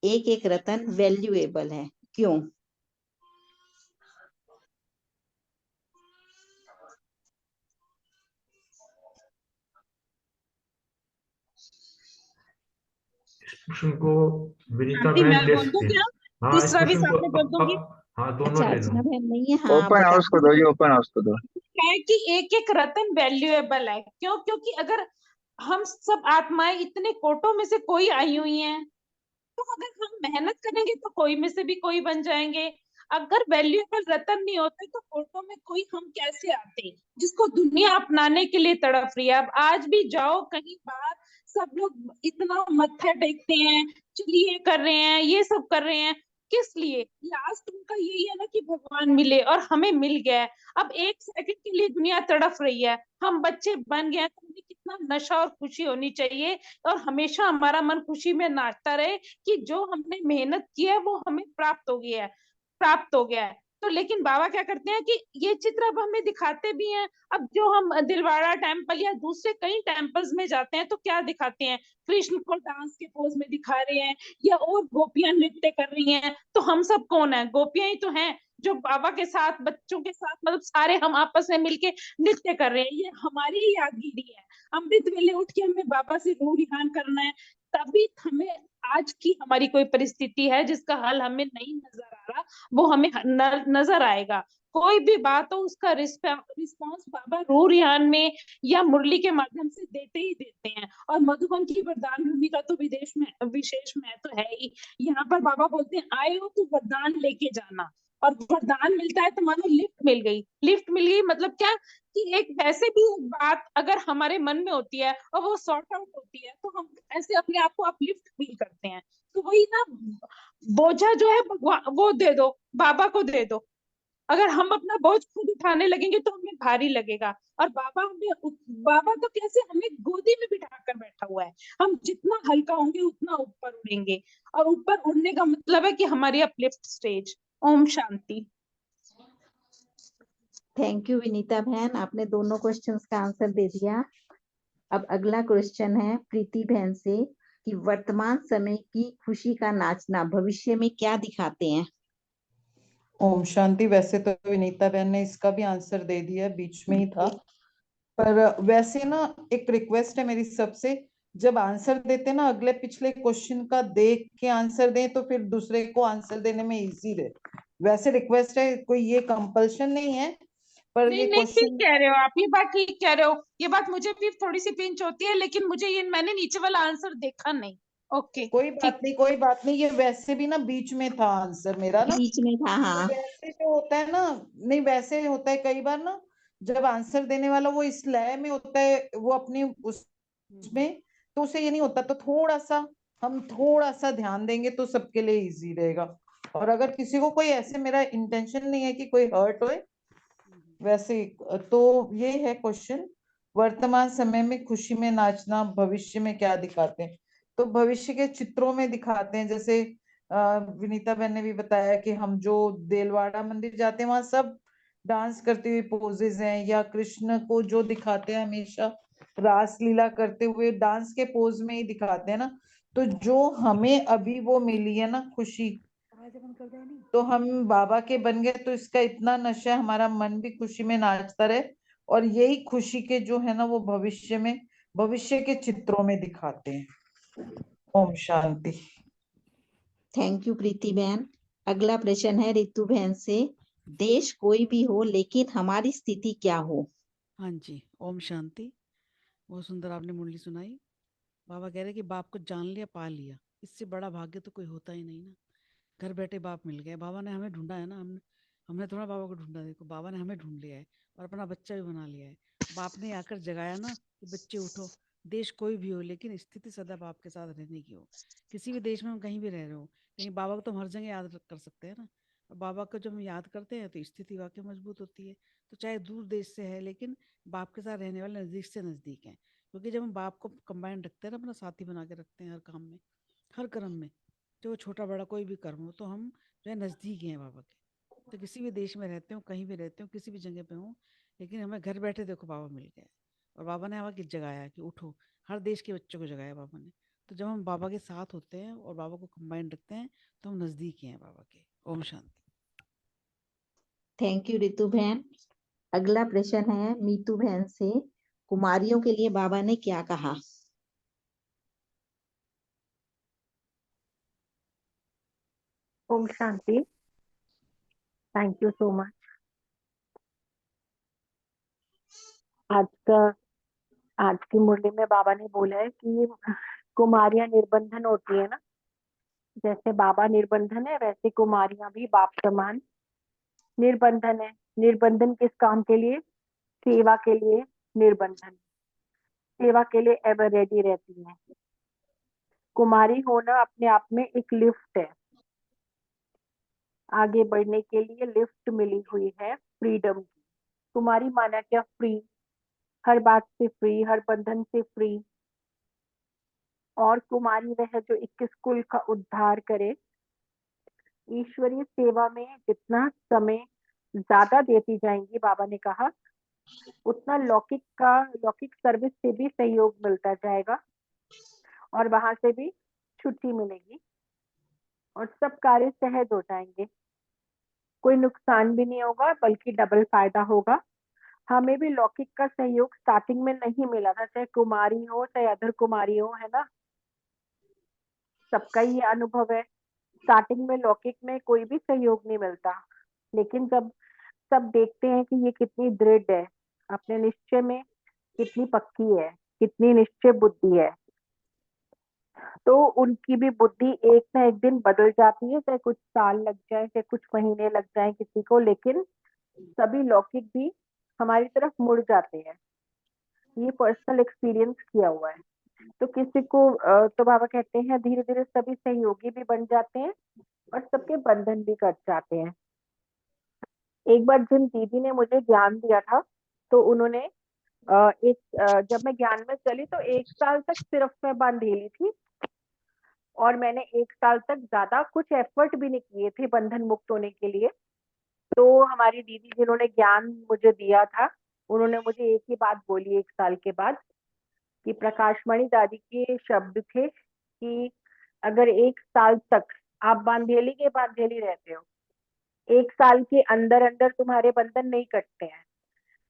एक एक रतन वैल्यूएबल है, क्यों? प्रश्न को विनीता शांति मैं बहन ले बोल दूं सकते हैं। क्या? हाँ, इस दूसरा भी प्रश्न साथ को में बोल दूंगी। हाँ, दोनों अच्छा ले लो। अर्चना बहन नहीं है? हाँ ओपन बता हाउस को दो जी, ओपन हाउस को दो। क्या है कि एक एक रतन वैल्यूएबल है, क्यों? क्योंकि अगर हम सब आत्माएं इतने कोटों में से कोई आई हुई हैं, तो अगर हम मेहनत करेंगे तो कोई में से भी कोई बन जाएंगे। अगर वैल्यूएबल रतन नहीं होते तो कोटों में कोई हम कैसे आते, जिसको दुनिया अपनाने के लिए तड़प रही है। अब आज भी जाओ कहीं बाहर, सब लोग इतना मत्था टेकते हैं, चलिए कर रहे हैं, ये सब कर रहे हैं, किस लिए? लास्ट उनका यही है ना कि भगवान मिले, और हमें मिल गया है। अब एक सेकंड के लिए दुनिया तड़प रही है, हम बच्चे बन गए हैं, तो हमें कितना नशा और खुशी होनी चाहिए, और हमेशा हमारा मन खुशी में नाचता रहे कि जो हमने मेहनत की है वो हमें प्राप्त हो गया है, प्राप्त हो गया है। तो लेकिन बाबा क्या करते हैं कि ये चित्र अब हमें दिखाते भी हैं। अब जो हम दिलवाड़ा टेम्पल या दूसरे कई टेम्पल्स में जाते हैं तो क्या दिखाते हैं? कृष्ण को डांस के पोज में दिखा रहे हैं, या और गोपियां नृत्य कर रही हैं। तो हम सब कौन है? गोपियां ही तो हैं, जो बाबा के साथ, बच्चों के साथ, मतलब सारे हम आपस में मिलके नृत्य कर रहे हैं। ये हमारी ही यादगिरी है। अमृत वेले उठ के हमें बाबा से रूह रिहान करना है, तभी हमें आज की हमारी कोई परिस्थिति है जिसका हल हमें नहीं नजर आ रहा, वो हमें नजर आएगा। कोई भी बात हो उसका रिस्पॉन्स बाबा रूह रिहान में या मुरली के माध्यम से देते ही देते हैं। और मधुबन की वरदान भूमि का तो विदेश में विशेष महत्व है ही। यहाँ पर बाबा बोलते हैं आए हो तो वरदान लेके जाना। और वरदान मिलता है तो मानो लिफ्ट मिल गई। लिफ्ट मिल गई मतलब क्या कि एक वैसे भी एक बात अगर हमारे मन में होती है और वो सॉर्ट आउट होती है तो हम ऐसे अपने आप को अपलिफ्ट फील करते हैं। तो वही ना, बोझा जो है वो दे दो, बाबा को दे दो। अगर हम अपना बोझ खुद उठाने लगेंगे तो हमें भारी लगेगा। और बाबा तो कैसे हमें गोदी में बिठा कर बैठा हुआ है। हम जितना हल्का होंगे उतना ऊपर उड़ेंगे। और ऊपर उड़ने का मतलब है कि हमारी अपलिफ्ट स्टेज। ओम शांति। थैंक यू विनीता बहन, आपने दोनों क्वेश्चंस का आंसर दे दिया। अब अगला क्वेश्चन है प्रीति बहन से कि वर्तमान समय की खुशी का नाचना भविष्य में क्या दिखाते हैं। ओम शांति। वैसे तो विनीता बहन ने इसका भी आंसर दे दिया, बीच में ही था। पर वैसे ना एक रिक्वेस्ट है मेरी सबसे, जब आंसर देते ना अगले पिछले क्वेश्चन का देख के आंसर दें तो फिर दूसरे को आंसर देने में इजी रहे। वैसे रिक्वेस्ट है, कोई ये कंपल्शन नहीं है, पर नहीं ये नहीं, ठीक क्वेश्चन। कह रहे हो आप, ये बात ठीक कह रहे हो। ये बात मुझे भी थोड़ी सी पिंच होती है, लेकिन मुझे ये मैंने नीचे वाला आंसर देखा नहीं। ओके कोई ठीक। बात नहीं, कोई बात नहीं, ये वैसे भी ना बीच में था आंसर मेरा ना। बीच में था, तो हाँ। वैसे जो होता है ना, नहीं वैसे होता है कई बार ना, जब आंसर देने वाला वो इस लय में होता है, वो अपनी उसमें, तो उसे ये नहीं होता, तो थोड़ा सा हम थोड़ा सा ध्यान देंगे तो सबके लिए इजी रहेगा। और अगर किसी को कोई ऐसे, मेरा इंटेंशन नहीं है कि कोई हर्ट होए, वैसे तो ये है क्वेश्चन, वर्तमान समय में खुशी में नाचना भविष्य में क्या दिखाते हैं। तो भविष्य के चित्रों में दिखाते हैं, जैसे विनीता बहन ने भी बताया कि हम जो देलवाड़ा मंदिर जाते हैं वहां सब डांस करते हुए पोजेज हैं, या कृष्ण को जो दिखाते हैं हमेशा रास लीला करते हुए डांस के पोज में ही दिखाते हैं ना। तो जो हमें अभी वो मिली है ना खुशी, तो हम बाबा के बन गए, तो इसका इतना नशा है, हमारा मन भी खुशी में नाचता रहे। और यही खुशी के जो है ना वो भविष्य में, भविष्य के चित्रों में दिखाते हैं। ओम शांति। थैंक यू प्रीति बहन। अगला प्रश्न है रितु बहन से, देश कोई भी हो लेकिन हमारी स्थिति क्या हो। हाँ जी, ओम शांति। बहुत सुंदर आपने मुरली सुनाई। बाबा कह रहे कि बाप को जान लिया, पा लिया, इससे बड़ा भाग्य तो कोई होता ही नहीं ना। घर बैठे बाप मिल गए। बाबा ने हमें ढूंढा है ना, हमने हमने थोड़ा बाबा को ढूंढा। देखो बाबा ने हमें ढूंढ लिया है और अपना बच्चा भी बना लिया है। बाप ने आकर जगाया ना कि बच्चे उठो। देश कोई भी हो लेकिन स्थिति सदा बाप के साथ रहने की हो। किसी भी देश में हम कहीं भी रह रहे हो, लेकिन बाबा को तो हम हर जगह याद कर सकते हैं ना। और बाबा को जब हम याद करते हैं तो स्थिति वाकई मजबूत होती है। तो चाहे दूर देश से है लेकिन बाप के साथ रहने वाले नज़दीक से नज़दीक हैं। क्योंकि जब हम बाप को कंबाइन रखते हैं ना, अपना साथी बना के रखते हैं हर काम में, हर कर्म में, जो छोटा बड़ा कोई भी कर्म हो, तो हम जो है नज़दीक हैं बाबा के। तो किसी भी देश में रहते हो, कहीं भी रहते हो, किसी भी जगह पे हो, लेकिन हमें घर बैठे देखो बाबा मिल गए। और बाबा ने हमें कि जगाया कि उठो। हर देश के बच्चों को जगाया बाबा ने। तो जब हम बाबा के साथ होते हैं और बाबा को कंबाइन रखते हैं तो हम नज़दीक ही हैं बाबा के। ओम शांति। थैंक यू रितु बहन। अगला प्रश्न है मीतू बहन से, कुमारियों के लिए बाबा ने क्या कहा। ओम शांति। Thank you so much. आज की मुरली में बाबा ने बोला है कि कुमारियां निर्बंधन होती है ना, जैसे बाबा निर्बंधन है वैसे कुमारियां भी बाप समान निर्बंधन है। निर्बंधन किस काम के लिए? सेवा के लिए निर्बंधन, सेवा के लिए एवर रेडी रहती है। कुमारी होना अपने आप में एक लिफ्ट है, आगे बढ़ने के लिए लिफ्ट मिली हुई है फ्रीडम की। कुमारी माना क्या? फ्री, हर बात से फ्री, हर बंधन से फ्री। और कुमारी वह जो 21 कुल का उद्धार करे। ईश्वरीय सेवा में जितना समय ज्यादा देती जाएंगी, बाबा ने कहा, उतना लौकिक सर्विस से भी सहयोग मिलता जाएगा और वहां से भी छुट्टी मिलेगी और सब कार्य सहज हो जाएंगे। कोई नुकसान भी नहीं होगा बल्कि डबल फायदा होगा। हमें भी लौकिक का सहयोग स्टार्टिंग में नहीं मिला था, चाहे कुमारी हो चाहे अदर कुमारी हो, है ना, सबका ये अनुभव है। स्टार्टिंग में लौकिक में कोई भी सहयोग नहीं मिलता, लेकिन जब सब देखते हैं कि ये कितनी दृढ़ है, अपने निश्चय में कितनी पक्की है, कितनी निश्चय बुद्धि है, तो उनकी भी बुद्धि एक ना एक दिन बदल जाती है, चाहे कुछ साल लग जाए, चाहे कुछ महीने लग जाए किसी को, लेकिन सभी लौकिक भी हमारी तरफ मुड़ जाते हैं। ये पर्सनल एक्सपीरियंस किया हुआ है। तो किसी को तो बाबा कहते हैं धीरे धीरे सभी सहयोगी भी बन जाते हैं और सबके बंधन भी कट जाते हैं। एक बार जिन दीदी ने मुझे ज्ञान दिया था, तो उन्होंने जब मैं ज्ञान में चली तो 1 साल तक सिर्फ मैं बांधेली थी, और मैंने 1 साल तक ज्यादा कुछ एफर्ट भी नहीं किए थे बंधन मुक्त होने के लिए। तो हमारी दीदी जिन्होंने ज्ञान मुझे दिया था, उन्होंने मुझे एक ही बात बोली 1 साल के बाद, कि प्रकाशमणि दादी के शब्द थे कि अगर 1 साल तक आप बांधेली के बांधेली रहते हो, 1 साल के अंदर अंदर तुम्हारे बंधन नहीं कटते हैं,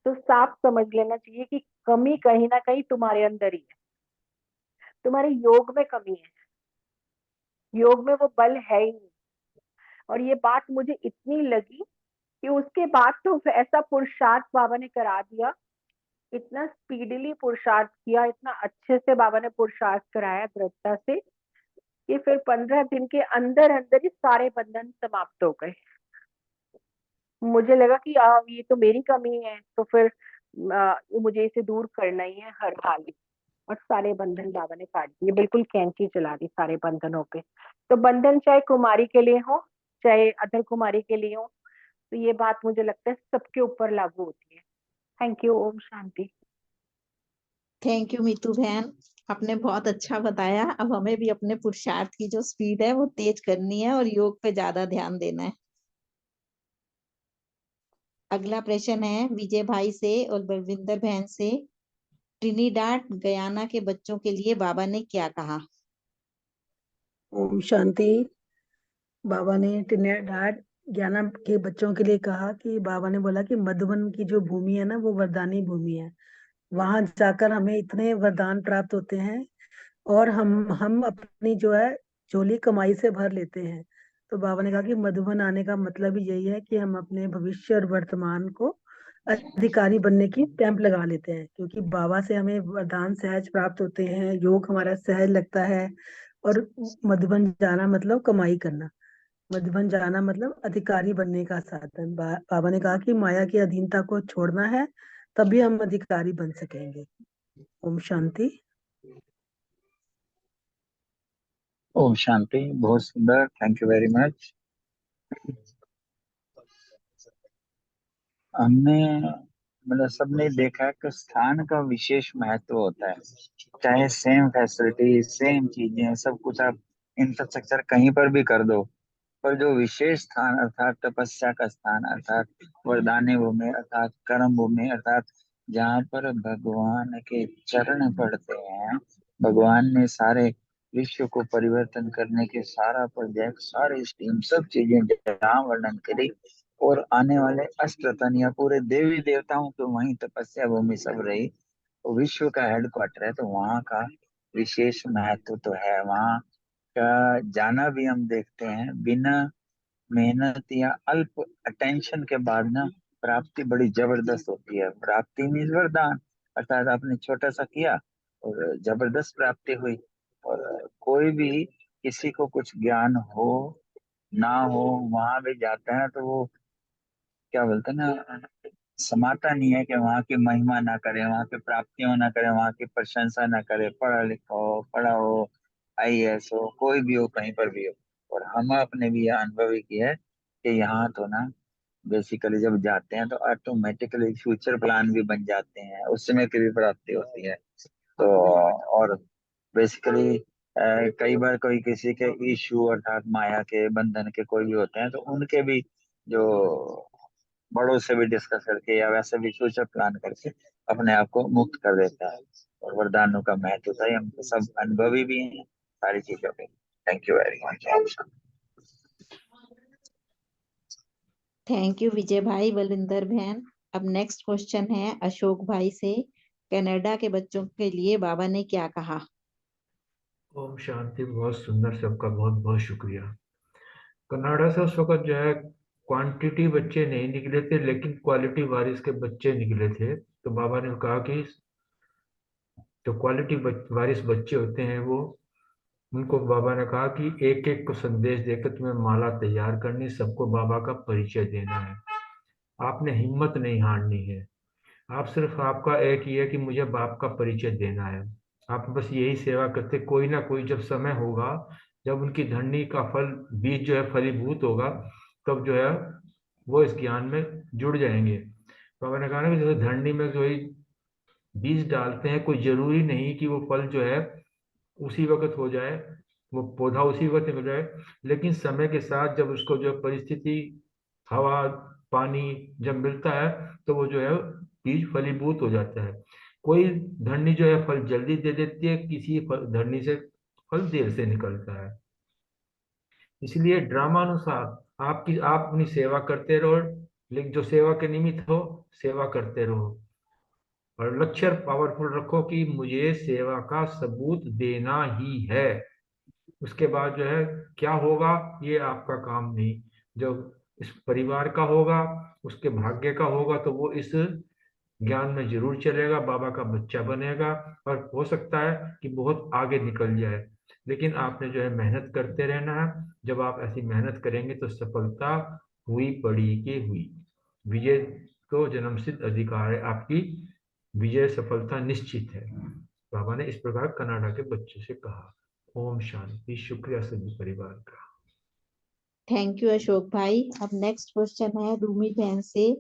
तो साफ समझ लेना चाहिए कि कमी कहीं ना कहीं तुम्हारे अंदर ही है, तुम्हारे योग में कमी है, योग में वो बल है ही नहीं। और ये बात मुझे इतनी लगी कि उसके बाद तो ऐसा पुरुषार्थ बाबा ने करा दिया, इतना स्पीडीली पुरुषार्थ किया, इतना अच्छे से बाबा ने पुरुषार्थ कराया दृढ़ता से, कि फिर 15 दिन के अंदर अंदर ही सारे बंधन समाप्त हो गए। मुझे लगा कि ये तो मेरी कमी है, तो फिर मुझे इसे दूर करना ही है हर हाल में। और सारे बंधन बाबा ने काट दिए, बिल्कुल कैंची चला दी सारे बंधनों पे। तो बंधन चाहे कुमारी के लिए हो, चाहे अदर कुमारी के लिए हो, तो ये बात मुझे लगता है सबके ऊपर लागू होती है। Thank you. ओम शांति। थैंक यू मीतू बहन, आपने बहुत अच्छा बताया। अब हमें भी अपने पुरुषार्थ की जो स्पीड है वो तेज करनी है और योग पे ज्यादा ध्यान देना है। अगला प्रश्न है विजय भाई से और बलविंदर बहन से। ट्रिनिडाड गयाना के बच्चों के लिए बाबा ने क्या कहा? ओम शांति। बाबा ने ट्रिनिडाड ज्ञाना के बच्चों के लिए कहा कि बाबा ने बोला कि मधुबन की जो भूमि है ना, वो वरदानी भूमि है। वहां जाकर हमें इतने वरदान प्राप्त होते हैं और हम अपनी जो है झोली कमाई से भर लेते हैं। तो बाबा ने कहा कि मधुबन आने का मतलब ही यही है कि हम अपने भविष्य और वर्तमान को अधिकारी बनने की स्टैंप लगा लेते हैं, क्योंकि बाबा से हमें वरदान सहज प्राप्त होते हैं, योग हमारा सहज लगता है। और मधुबन जाना मतलब कमाई करना, मधुबन जाना मतलब अधिकारी बनने का साधन। बाबा ने कहा कि माया की अधीनता को छोड़ना है, तभी हम अधिकारी बन सकेंगे। ओम शांति। ओम शांति। बहुत सुंदर, थैंक यू वेरी मच। हमने मतलब सबने देखा है कि स्थान का विशेष महत्व होता है। चाहे सेम फैसिलिटी, सेम चीजें, सब कुछ आप इंफ्रास्ट्रक्चर कहीं पर भी कर दो, पर जो विशेष स्थान अर्थात तपस्या का स्थान, अर्थात वरदानी भूमि, अर्थात कर्म भूमि, अर्थात जहाँ पर भगवान के चरण पड़ते हैं, भगवान ने सारे विश्व को परिवर्तन करने के सारा प्रोजेक्ट, सारी स्कीम, सब चीजें जहाँ वर्णन करी, और आने वाले अष्टरतन या पूरे देवी देवताओं के वहीं तपस्या भूमि सब रही, तो विश्व का हेडक्वार्टर है, तो वहाँ का विशेष महत्व तो है। वहाँ का जाना भी हम देखते हैं, बिना मेहनत या अल्प अटेंशन के बाद ना प्राप्ति बड़ी जबरदस्त होती है। प्राप्ति मीन्स वरदान, अर्थात आपने छोटा सा किया और जबरदस्त प्राप्ति हुई। और कोई भी किसी को कुछ ज्ञान हो ना हो, वहां भी जाता है तो वो क्या बोलते हैं ना, समाता नहीं है कि वहाँ की महिमा ना करे, वहाँ की प्राप्तियों ना करे, वहाँ की प्रशंसा ना करे, पढ़ा लिखा हो, पढ़ा हो, आईएएस हो, कोई भी हो, कहीं पर भी हो। और हम अपने भी यह अनुभव ही किया है कि यहाँ तो ना बेसिकली जब जाते हैं तो ऑटोमेटिकली फ्यूचर प्लान भी बन जाते हैं, उस समय की भी प्राप्ति होती है। तो और बेसिकली कई बार कोई किसी के इशू अर्थात माया के बंधन के कोई भी होते हैं, तो उनके भी जो बड़ों से भी डिस्कस करके या वैसे भी फ्यूचर प्लान करके अपने आप को मुक्त कर देता है। और वरदानों का महत्व था, हम तो सब अनुभवी भी हैं सारी चीजों के। Thank you very much. Thank you Vijay भाई, बलविंदर बहन। अब नेक्स्ट क्वेश्चन है अशोक भाई से। कनाडा के बच्चों के लिए बाबा ने क्या कहा? ओम शांति। बहुत सुंदर, सबका बहुत बहुत शुक्रिया। कनाडा से उस वक्त जो है क्वांटिटी बच्चे नहीं निकले थे, लेकिन क्वालिटी वारिस के बच्चे निकले थे। तो बाबा ने कहा कि जो क्वालिटी वारिस बच्चे होते हैं वो उनको बाबा ने कहा कि एक एक को संदेश देकर तुम्हें माला तैयार करनी, सबको बाबा का परिचय देना है। आपने हिम्मत नहीं हारनी है। आप सिर्फ, आपका एक ही है कि मुझे बाप का परिचय देना है। आप बस यही सेवा करते, कोई ना कोई जब समय होगा, जब उनकी धरनी का फल, बीज जो है फलीभूत होगा, तब जो है वो इस ज्ञान में जुड़ जाएंगे। बाबा ने कहा ना कि जैसे धरनी में जो बीज डालते हैं, कोई जरूरी नहीं कि वो फल जो है उसी वक्त हो जाए, वो पौधा उसी वक्त हो जाए, लेकिन समय के साथ जब उसको जो परिस्थिति, हवा, पानी जब मिलता है, तो वो जो है बीज फलीभूत हो जाता है। कोई धरनी जो है फल जल्दी दे देती है, किसी धरनी से फल देर से निकलता है। इसलिए ड्रामानुसार आप अपनी सेवा करते रहो, लेकिन जो सेवा के निमित्त हो, सेवा करते रहो, और लक्ष्य पावरफुल रखो कि मुझे सेवा का सबूत देना ही है। उसके बाद जो है क्या होगा, ये आपका काम नहीं। जो इस परिवार का होगा, उसके भाग्य का होगा, तो वो इस ज्ञान में जरूर चलेगा, बाबा का बच्चा बनेगा, और हो सकता है कि बहुत आगे निकल जाए। लेकिन आपने जो है मेहनत करते रहना है। जब आप ऐसी मेहनत करेंगे तो सफलता हुई पड़ी की हुई। विजय तो जन्मसिद्ध अधिकार है, आपकी विजय सफलता निश्चित है। बाबा ने इस प्रकार कनाडा के बच्चे से कहा। ओम शांति। शुक्रिया सभी परिवार का। थैंक यू अशोक भाई। अब नेक्स्ट क्वेश्चन है रूमी बहन से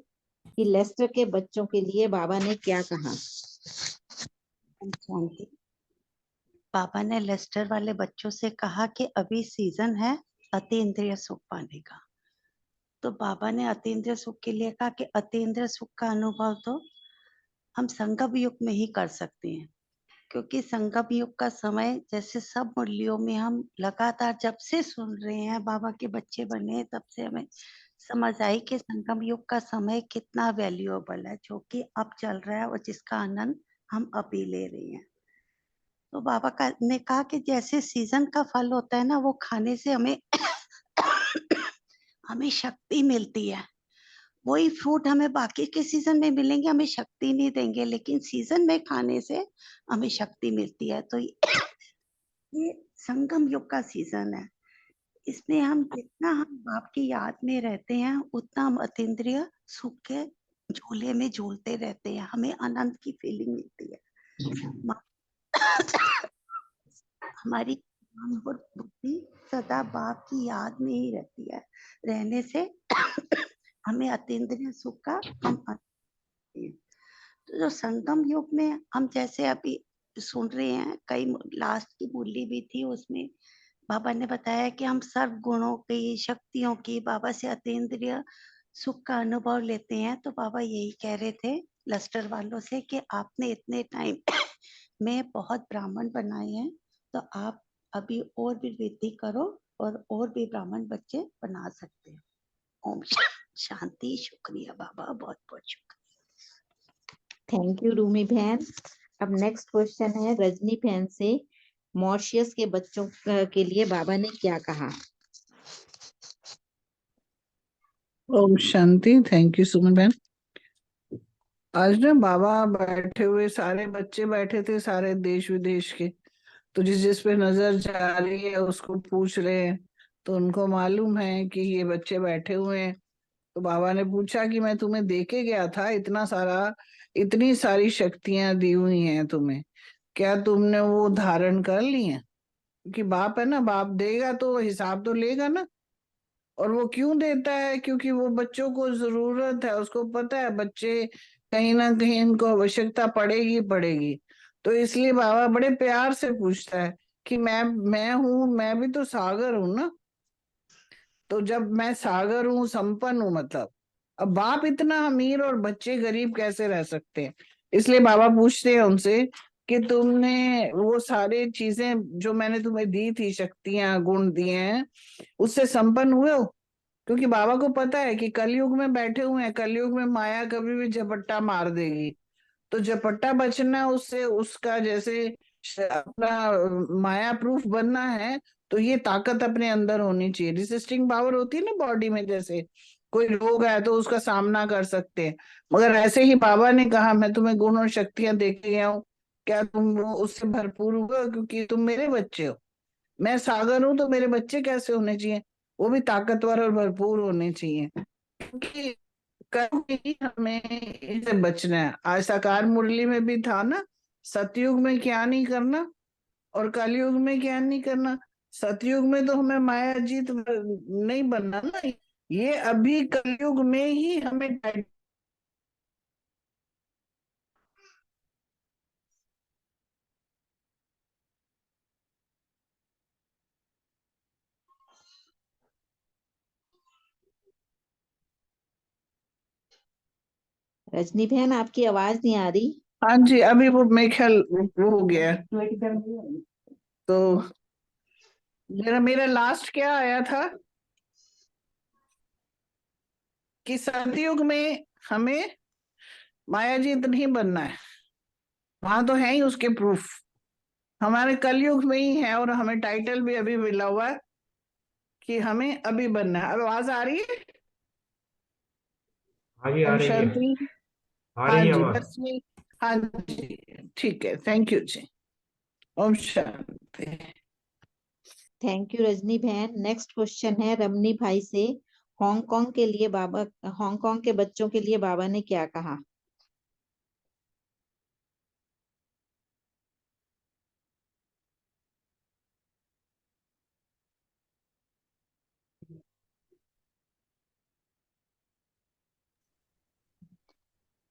कि लेस्टर के बच्चों के लिए बाबा ने क्या कहा। शांति। पापा ने लेस्टर वाले बच्चों से कहा कि अभी सीजन है अतीन्द्रिय सुख पाने का। तो बाबा ने अतीन्द्रिय सुख के लिए कहा कि अतीन्द्रिय सुख का अनुभव तो हम संगम युग में ही कर सकते हैं, क्योंकि संगम युग का समय, जैसे सब मुरलियों में हम लगातार जब से सुन रहे हैं, बाबा के बच्चे बने तब से हमें समझ आई कि संगम युग का समय कितना वैल्यूएबल है, जो कि अब चल रहा है और जिसका आनंद हम अभी ले रहे हैं। तो बाबा का ने कहा कि जैसे सीजन का फल होता है ना, वो खाने से हमें हमें शक्ति मिलती है। वही फ्रूट हमें बाकी के सीजन में मिलेंगे, हमें शक्ति नहीं देंगे, लेकिन सीजन में खाने से हमें शक्ति मिलती है। तो ये संगम युग का सीजन है। इसमें हम जितना हम बाप की याद में रहते हैं, उतना हम अतीन्द्रिय सुख के झूले में झूलते रहते हैं, हमें आनंद की फीलिंग मिलती है। हमारी बुद्धि सदा बाप की याद में ही रहती है, रहने से हमें अतीन्द्रिय सुख का हम तो जो संगम युग में हम जैसे अभी सुन रहे हैं, कई लास्ट की मुरली भी थी, उसमें बाबा ने बताया कि हम सर्व गुणों की, शक्तियों की, बाबा से अतीन्द्रिय सुख का अनुभव लेते हैं। तो बाबा यही कह रहे थे लस्टर वालों से कि आपने इतने टाइम में बहुत ब्राह्मण बनाए हैं, तो आप अभी और भी वृद्धि करो और भी ब्राह्मण बच्चे बना सकते हैं। ओम शांति। शुक्रिया बाबा, बहुत बहुत शुक्रिया। थैंक यू रूमी बहन। अब नेक्स्ट क्वेश्चन है रजनी बहन से, मॉरिशस के बच्चों के लिए बाबा ने क्या कहा। ओम शांति। थैंक यू सुमन बहन। आज ना बाबा बैठे हुए, सारे बच्चे बैठे थे, सारे देश विदेश के, तो जिस जिस पे नजर जा रही है उसको पूछ रहे हैं। तो उनको मालूम है कि ये बच्चे बैठे हुए हैं। तो बाबा ने पूछा कि मैं तुम्हें दे के गया था, इतनी सारी शक्तियां दी हुई हैं तुम्हें, क्या तुमने वो धारण कर ली हैं? क्योंकि बाप है ना, बाप देगा तो हिसाब तो लेगा ना। और वो क्यों देता है? क्योंकि वो बच्चों को जरूरत है, उसको पता है बच्चे कहीं ना कहीं इनको आवश्यकता पड़ेगी पड़ेगी। तो इसलिए बाबा बड़े प्यार से पूछता है कि मैं हूँ, मैं भी तो सागर हूँ ना। तो जब मैं सागर हूँ, संपन्न हूँ, मतलब अब बाप इतना अमीर और बच्चे गरीब कैसे रह सकते हैं? इसलिए बाबा पूछते हैं उनसे कि तुमने वो सारी चीजें जो मैंने तुम्हें दी थी, शक्तियां, गुण दिए हैं, उससे संपन्न हुए हो? क्योंकि बाबा को पता है कि कलयुग में बैठे हुए हैं, कलयुग में माया कभी भी झपट्टा मार देगी। तो झपट्टा बचना, उससे उसका जैसे अपना माया प्रूफ बनना है, तो ये ताकत अपने अंदर होनी चाहिए। रिसिस्टिंग पावर होती है ना बॉडी में, जैसे कोई रोग है तो उसका सामना कर सकते हैं। मगर ऐसे ही बाबा ने कहा मैं तुम्हें गुण और शक्तियां दे के गया हूँ, क्या तुम वो उससे भरपूर हुए हो? क्योंकि तुम मेरे बच्चे हो। मैं सागर हूं तो मेरे बच्चे कैसे होने चाहिए? वो भी ताकतवर और भरपूर होने चाहिए, क्योंकि कभी हमें इसे बचना है। आज साकार मुरली में भी था ना, सतयुग में क्या नहीं करना और कलयुग में क्या नहीं करना। सतयुग में तो हमें माया जीत नहीं बनना ना, ये अभी कलयुग में ही हमें रजनी बहन आपकी आवाज नहीं आ रही। हाँ जी, अभी वो मेरे ख्याल वो हो गया है। तो मेरा मेरा लास्ट क्या आया था कि सतयुग में हमें मायाजीत नहीं बनना है, वहां तो है ही उसके प्रूफ। हमारे कलयुग में ही है और हमें टाइटल भी अभी मिला हुआ है कि हमें अभी बनना है। अब आवाज आ रही है? हाँ जी, आ ओम रही है। शांति। आ हाँ रही है जी, आवाज। बस ये। हाँ जी, ठीक है, थैंक यू जी। ओम शांति। थैंक यू रजनी बहन। नेक्स्ट क्वेश्चन है रमनी भाई से। हांगकांग के लिए बाबा, हांगकांग के बच्चों के लिए बाबा ने क्या कहा?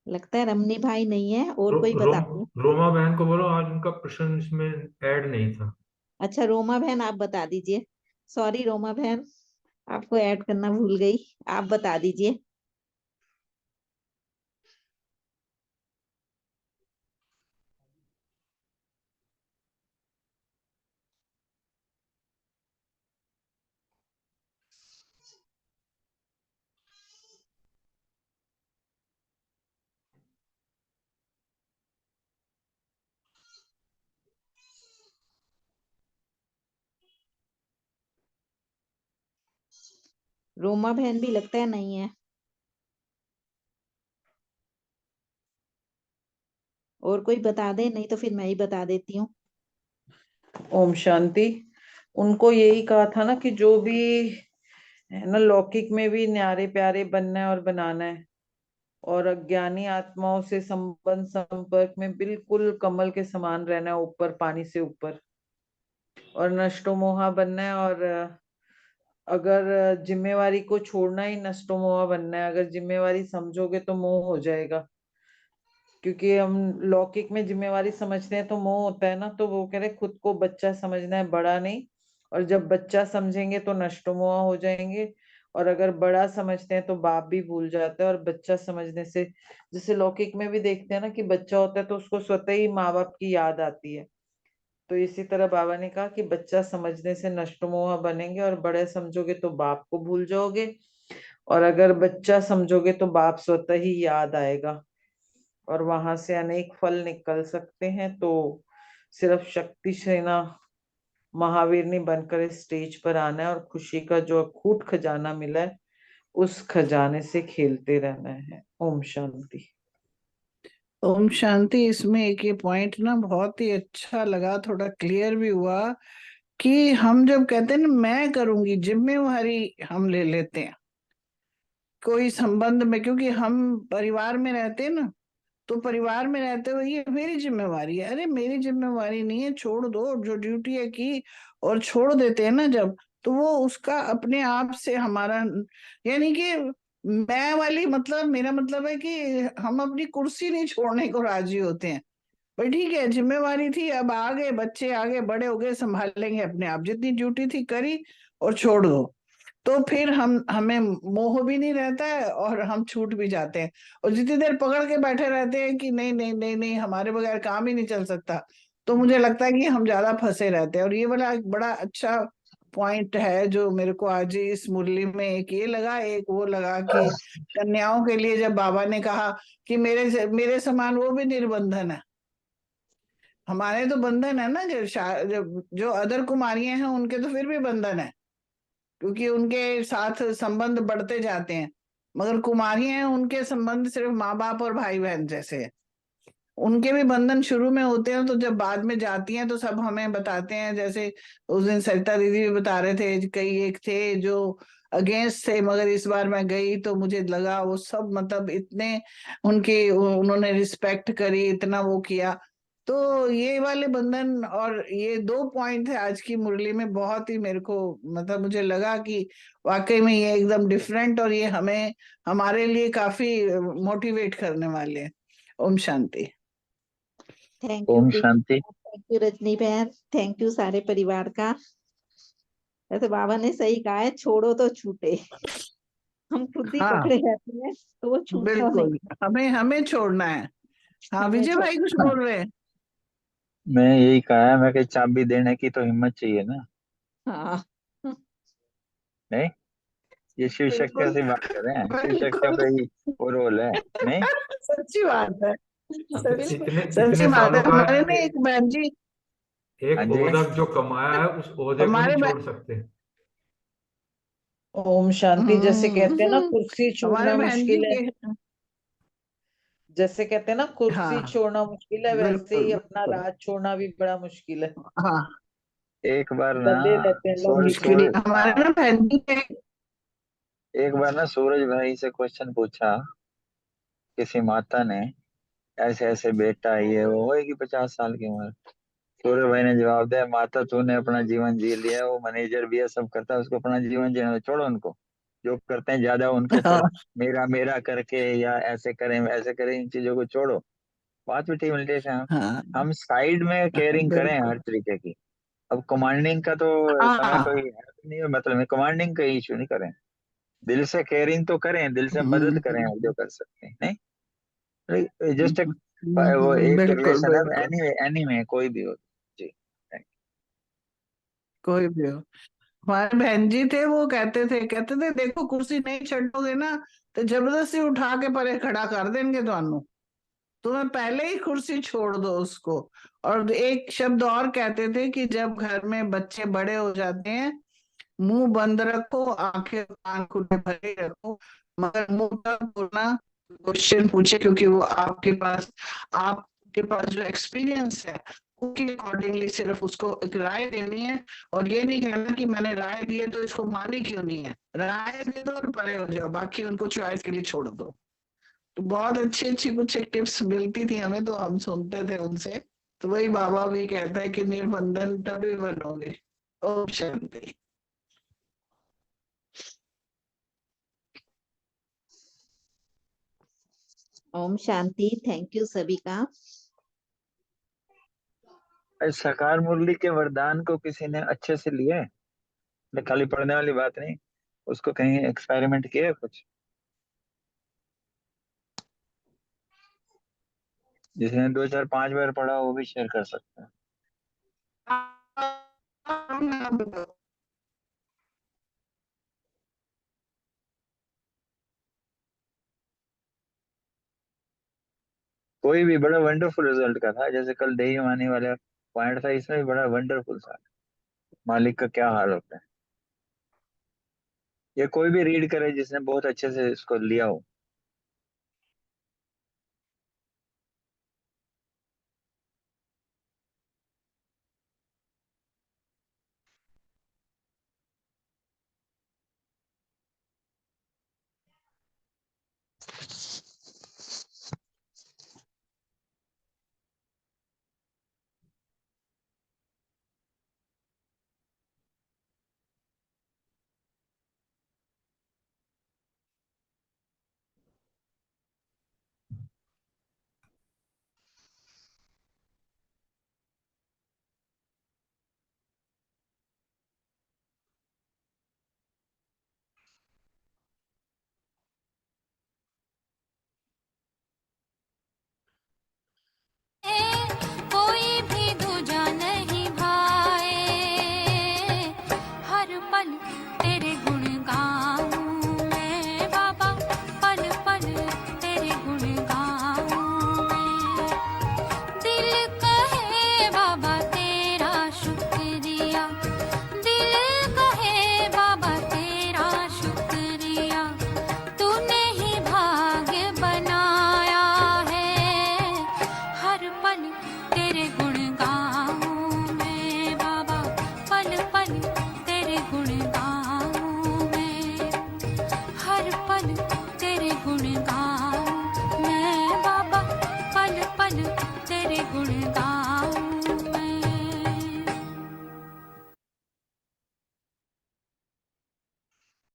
लगता है रमनी भाई नहीं है, और रो, कोई बता रोम दो। रोमा बहन को बोलो, आज उनका प्रश्न इसमें ऐड नहीं था। अच्छा रोमा बहन आप बता दीजिए। सॉरी रोमा बहन, आपको ऐड करना भूल गई, आप बता दीजिए। रोमा बहन भी लगता है नहीं है। और कोई बता दे, नहीं तो फिर मैं ही बता देती हूँ। ओम शांति। उनको यही कहा था ना कि जो भी है ना, लौकिक में भी न्यारे प्यारे बनना है और बनाना है, और अज्ञानी आत्माओं से संबंध संपर्क में बिल्कुल कमल के समान रहना है, ऊपर पानी से ऊपर, और नष्टो मोहा बनना है। और अगर जिम्मेवारी को छोड़ना ही नष्टो मोहा बनना है, अगर जिम्मेवारी समझोगे तो मोह हो जाएगा। क्योंकि हम लौकिक में जिम्मेवारी समझते हैं तो मोह होता है ना, तो वो कह रहे खुद को बच्चा समझना है, बड़ा नहीं। और जब बच्चा समझेंगे तो नष्टो मोहा हो जाएंगे, और अगर बड़ा समझते हैं तो बाप भी भूल जाता है। और बच्चा समझने से, जैसे लौकिक में भी देखते हैं ना कि बच्चा होता है तो उसको स्वतः ही माँ बाप की याद आती है। तो इसी तरह बाबा ने कहा कि बच्चा समझने से नष्टो मोहा बनेंगे, और बड़े समझोगे तो बाप को भूल जाओगे, और अगर बच्चा समझोगे तो बाप स्वतः ही याद आएगा, और वहां से अनेक फल निकल सकते हैं। तो सिर्फ शक्ति सेना महावीर ने बनकर इस स्टेज पर आना है, और खुशी का जो अखूट खजाना मिला है उस खजाने से खेलते रहना है। ओम शांति। ओम शांति। इसमें एक ये पॉइंट ना बहुत ही अच्छा लगा, थोड़ा क्लियर भी हुआ कि हम जब कहते हैं ना मैं करूंगी, जिम्मेवारी हम ले लेते हैं कोई संबंध में, क्योंकि हम परिवार में रहते हैं ना, तो परिवार में रहते हुए ये मेरी जिम्मेवारी है। अरे मेरी जिम्मेवारी नहीं है, छोड़ दो, जो ड्यूटी है की। और छोड़ देते हैं ना जब, तो वो उसका अपने आप से हमारा, यानी कि मैं वाली मतलब, मेरा मतलब है कि हम अपनी कुर्सी नहीं छोड़ने को राजी होते हैं। पर ठीक है, जिम्मेवारी थी, अब आ गए बच्चे, आगे बड़े हो गए, संभाल लेंगे अपने आप, जितनी ड्यूटी थी करी और छोड़ दो। तो फिर हम हमें मोह भी नहीं रहता है और हम छूट भी जाते हैं। और जितनी देर पकड़ के बैठे रहते हैं कि नहीं नहीं नहीं नहीं, हमारे बगैर काम ही नहीं चल सकता, तो मुझे लगता है कि हम ज्यादा फंसे रहते हैं। और ये वाला एक बड़ा अच्छा पॉइंट है जो मेरे को आज इस मुरली में एक ये लगा, एक वो लगा कि कन्याओं के लिए जब बाबा ने कहा कि मेरे समान वो भी निर्बंधन है। हमारे तो बंधन है ना, जो अदर कुमारियां हैं उनके तो फिर भी बंधन है, क्योंकि उनके साथ संबंध बढ़ते जाते हैं। मगर कुमारियां हैं, उनके संबंध सिर्फ माँ बाप और भाई बहन जैसे है। उनके भी बंधन शुरू में होते हैं, तो जब बाद में जाती हैं तो सब हमें बताते हैं। जैसे उस दिन सरिता दीदी भी बता रहे थे, कई एक थे जो अगेंस्ट थे, मगर इस बार मैं गई तो मुझे लगा वो सब मतलब इतने उनकी उन्होंने रिस्पेक्ट करी, इतना वो किया। तो ये वाले बंधन और ये 2 पॉइंट है आज की मुरली में, बहुत ही मेरे को मतलब मुझे लगा कि वाकई में ये एकदम डिफरेंट, और ये हमें हमारे लिए काफी मोटिवेट करने वाले हैं। ओम शांति। थैंक यू ओम प्रिया, शांति। थैंक यू रजनी बहन, थैंक यू सारे परिवार का। जैसे बाबा ने सही कहा है, छोड़ो तो छूटे। हम खुद ही हाँ पकड़े रहते हैं तो वो छूटता नहीं। बिल्कुल, हमें हमें छोड़ना है। हाँ हमें विजय छोड़, भाई कुछ बोल रहे हैं। मैं यही कहा है, मैं कहीं चाबी देने की तो हिम्मत चाहिए ना। हाँ नहीं, ये शिव शक्तियों बिल्कुल से बात कर रहे हैं, शिव शक्तियों बिल्कुल का ही वो रोल है। नहीं, सच्ची बात है, बिल्कुल। इतने सच्ची इतने बात है। सालों का हमारे ना एक बहन जी, हाँ एक जी। ओहदा जो कमाया है, उस ओहदे को हमारे नहीं छोड़ सकते। ओम शांति। जैसे कहते हैं ना, कुर्सी हमारे छोड़ना बहन जी मुश्किल है, के, जैसे कहते हैं ना कुर्सी हाँ छोड़ना मुश्किल है, वैसे बिल्कुल ही अपना बिल्कुल, राज छोड़ना भी बड़ा मुश्किल है। हाँ एक बार ना बंधे रहते हैं लंबी मुश्किल ही। सूरज, छड़ी। हमारे हाँ, ना बहन जी के, एक बार ना सूरज भाई से क्वेश्चन पूछा किसी माता ने, ऐसे ऐसे बेटा ये वो होएगी 50 साल की उम्र। सूरज भाई ने जवाब दिया, माता तूने अपना जीवन जी लिया, वो मैनेजर भी है, सब करता है, उसको अपना जीवन जीने दो, छोड़ो उनको। जो करते हैं ज्यादा उनके ऊपर हाँ मेरा मेरा करके या ऐसे करें वैसे करें, इन चीजों को छोड़ो। बात भी ठीक मिलती है। हाँ हम साइड में केयरिंग करें बिल्कुल, हर तरीके की। अब कमांडिंग का तो समय हाँ कोई है नहीं है, मतलब कमांडिंग का इशू नहीं करें, दिल से केयरिंग तो करें, दिल से मदद करें हम जो कर सकते हैं। नहीं, जस्ट वो एक बिल्कुल रिलेशन है, बिल्कुल, एनी एनी में कोई भी हो। जी। कोई भी हो। हमारे बहन जी थे, वो कहते थे देखो कुर्सी नहीं छड़ोगे ना तो जबरदस्ती उठा के परे खड़ा कर देंगे ਤੁਹਾਨੂੰ, तुम्हें पहले ही कुर्सी छोड़ दो उसको। और एक शब्द और कहते थे कि जब घर में बच्चे बड़े हो जाते हैं, मुंह बंद रखो, आंखें कान खुले भरे रखो, मगर मुंह पर बोलना, क्वेश्चन पूछे, क्योंकि वो आपके पास जो एक्सपीरियंस है उसके अकॉर्डिंगली सिर्फ उसको एक राय देनी है। और ये नहीं कहना कि मैंने राय दी है तो इसको मानी क्यों नहीं है, राय दे दो और परे हो जाओ, बाकी उनको चॉइस के लिए छोड़ दो। तो बहुत अच्छी अच्छी कुछ टिप्स मिलती थी हमें, तो हम सुनते थे उनसे। तो वही बाबा भी कहता है कि निर्बंधन तभी बनोगे। ओम शांति। ओम शांति, थैंक यू सभी का। साकार मुरली के वरदान को किसी ने अच्छे से लिया है? खाली पढ़ने वाली बात नहीं, उसको कहीं एक्सपेरिमेंट किया है कुछ? जिसने 2 4 5 बार पढ़ा वो भी शेयर कर सकता है। कोई भी बड़ा वंडरफुल रिजल्ट का था, जैसे कल दही मानी वाला पॉइंट था, इसमें भी बड़ा वंडरफुल था। मालिक का क्या हाल होता है, ये कोई भी रीड करे जिसने बहुत अच्छे से इसको लिया हो।